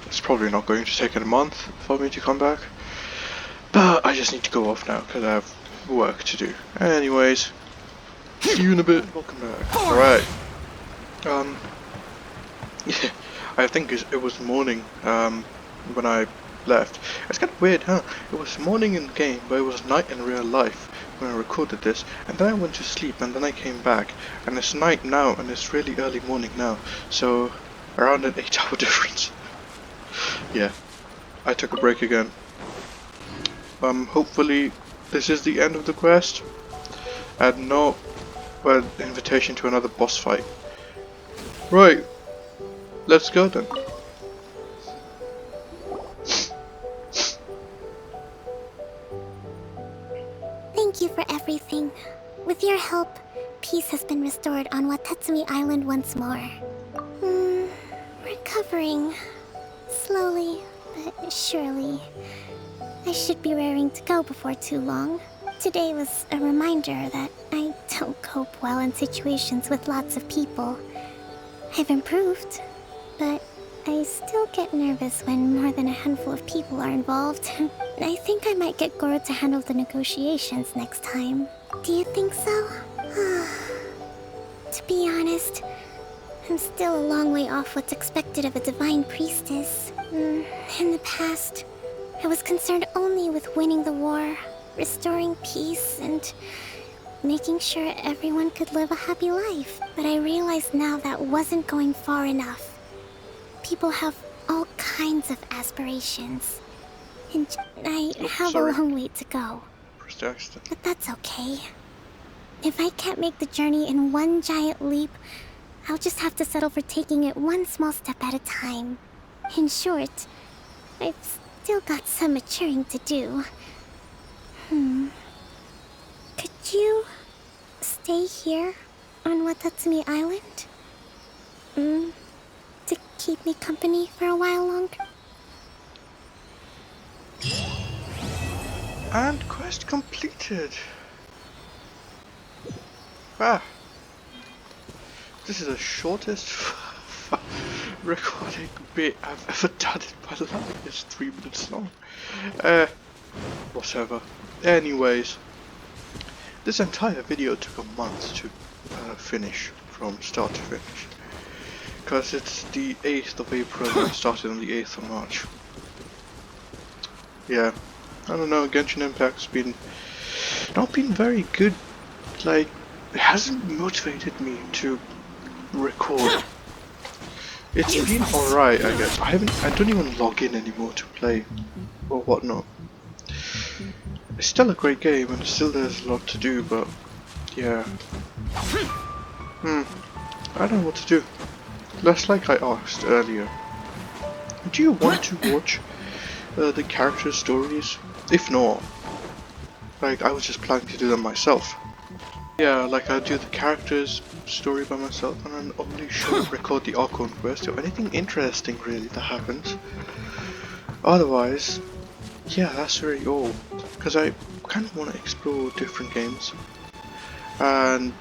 It's probably not going to take a month for me to come back, but I just need to go off now because I have work to do. Anyways, see you in a bit. Welcome back. Alright. Yeah, I think it was morning when I left. It's kind of weird, huh? It was morning in the game, but it was night in real life when I recorded this, and then I went to sleep, and then I came back, and it's night now, and it's really early morning now, so around an 8-hour difference. Yeah, I took a break again. Hopefully this is the end of the quest, and not an invitation to another boss fight. Right, let's go then. Thank you for everything. With your help, peace has been restored on Watatsumi Island once more. Recovering. Slowly, but surely. I should be raring to go before too long. Today was a reminder that I don't cope well in situations with lots of people. I've improved, but I still get nervous when more than a handful of people are involved. I think I might get Goro to handle the negotiations next time. Do you think so? To be honest, I'm still a long way off what's expected of a divine priestess. In the past, I was concerned only with winning the war, restoring peace, and making sure everyone could live a happy life. But I realize now that wasn't going far enough. People have all kinds of aspirations, and I have a long way to go. But that's okay. If I can't make the journey in one giant leap, I'll just have to settle for taking it one small step at a time. In short, I've still got some maturing to do. Could you stay here on Watatsumi Island? To keep me company for a while longer? And quest completed. Ah! This is the shortest recording bit I've ever done in my life. It's 3 minutes long. Whatever. Anyways, this entire video took a month to finish, from start to finish. Because it's the 8th of April and I started on the 8th of March. Yeah, I don't know, Genshin Impact's not been very good. Like, it hasn't motivated me to record. It's been alright, I guess. I don't even log in anymore to play or whatnot. It's still a great game and still there's a lot to do, but yeah. I don't know what to do. Just like I asked earlier, do you want to watch the character stories? If not, like, I was just planning to do them myself. Yeah, like, I do the characters story by myself and then only record the Archon quest or anything interesting really that happens. Otherwise, yeah, that's really all. Because I kind of want to explore different games. And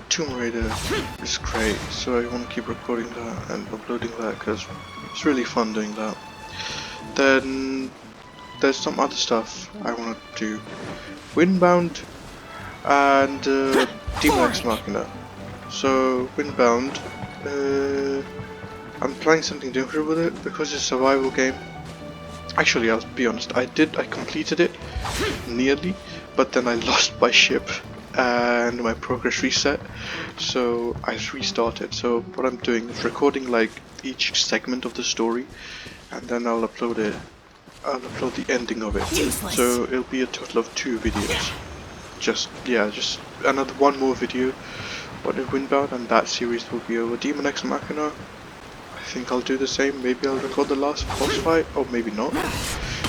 Tomb Raider is great, so I want to keep recording that and uploading that because it's really fun doing that. Then there's some other stuff I want to do. Windbound and Demon X Machina. So Windbound, I'm playing something different with it because it's a survival game. Actually, I'll be honest, I completed it nearly, but then I lost my ship and my progress reset, so I restarted. So what I'm doing is recording like each segment of the story, and then I'll upload it. I'll upload the ending of it. So it'll be a total of 2 videos. Just another one more video on Windbound, and that series will be over. Demon X Machina, I think I'll do the same. Maybe I'll record the last boss fight, or maybe not,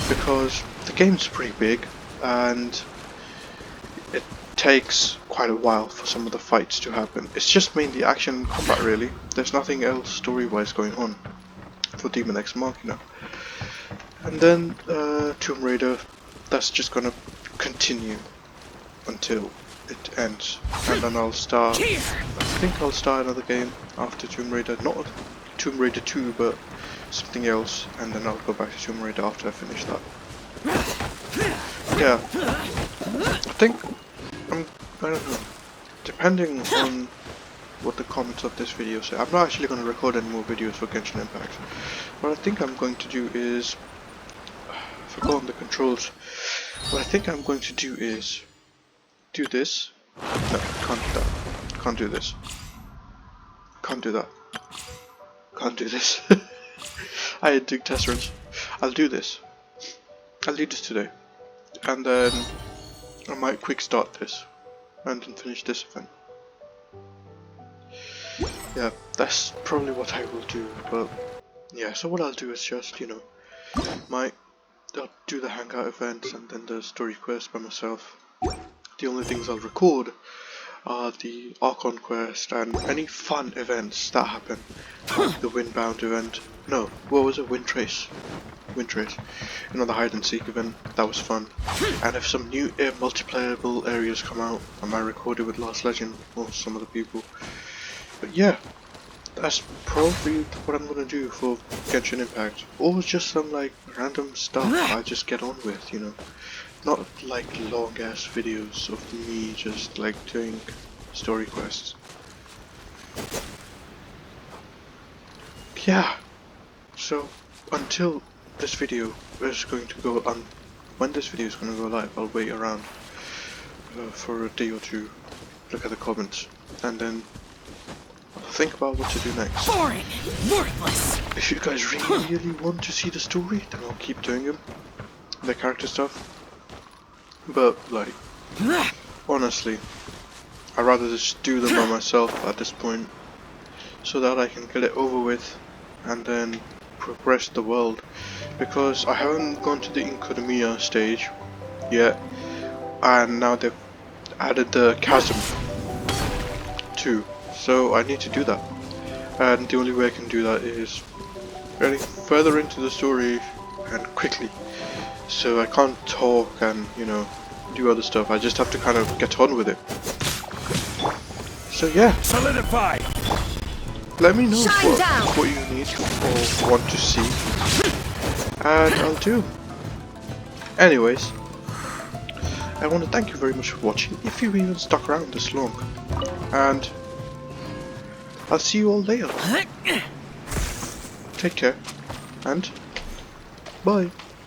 because the game's pretty big and it takes quite a while for some of the fights to happen. It's just mainly action and combat really. There's nothing else story-wise going on for Demon X Machina. And then Tomb Raider, that's just gonna continue until it ends. And then I think I'll start another game after Tomb Raider, not Tomb Raider 2 but something else, and then I'll go back to Tomb Raider after I finish that. Yeah, I think I don't know, depending on what the comments of this video say. I'm not actually going to record any more videos for Genshin Impact. What I think I'm going to do is, I forgot on the controls, what I think I'm going to do is do this. No, can't do that. Can't do this. Can't do that. Can't do this. I had doing test runs. I'll do this. I'll do this today. And then I might quick start this and then finish this event. Yeah, that's probably what I will do, but yeah, so what I'll do is just, you know, I'll do the hangout events and then the story quest by myself. The only things I'll record are the Archon quest and any fun events that happen, like the Windbound event. No, what was it? Wind Trace. Another hide and seek event. That was fun. And if some new multiplayable areas come out, I might record it with Last Legend or some other people. But yeah, that's probably what I'm gonna do for Genshin Impact. Or just some like random stuff I just get on with, you know. Not like long ass videos of me just like doing story quests. Yeah, so until this video is going to go on, when this video is going to go live, I'll wait around for a day or two, look at the comments, and then think about what to do next. Boring! Worthless! If you guys really want to see the story, then I'll keep doing them, the character stuff. But like, honestly, I'd rather just do them by myself at this point, so that I can get it over with and then progress the world, because I haven't gone to the Sangonomiya stage yet, and now they've added the chasm too, so I need to do that, and the only way I can do that is getting further into the story and quickly. So I can't talk and, you know, do other stuff. I just have to kind of get on with it. So yeah. Solidify. Let me know Shine down. what you need or want to see, and I'll do. Anyways, I want to thank you very much for watching, if you even stuck around this long, and I'll see you all later. Take care, and bye.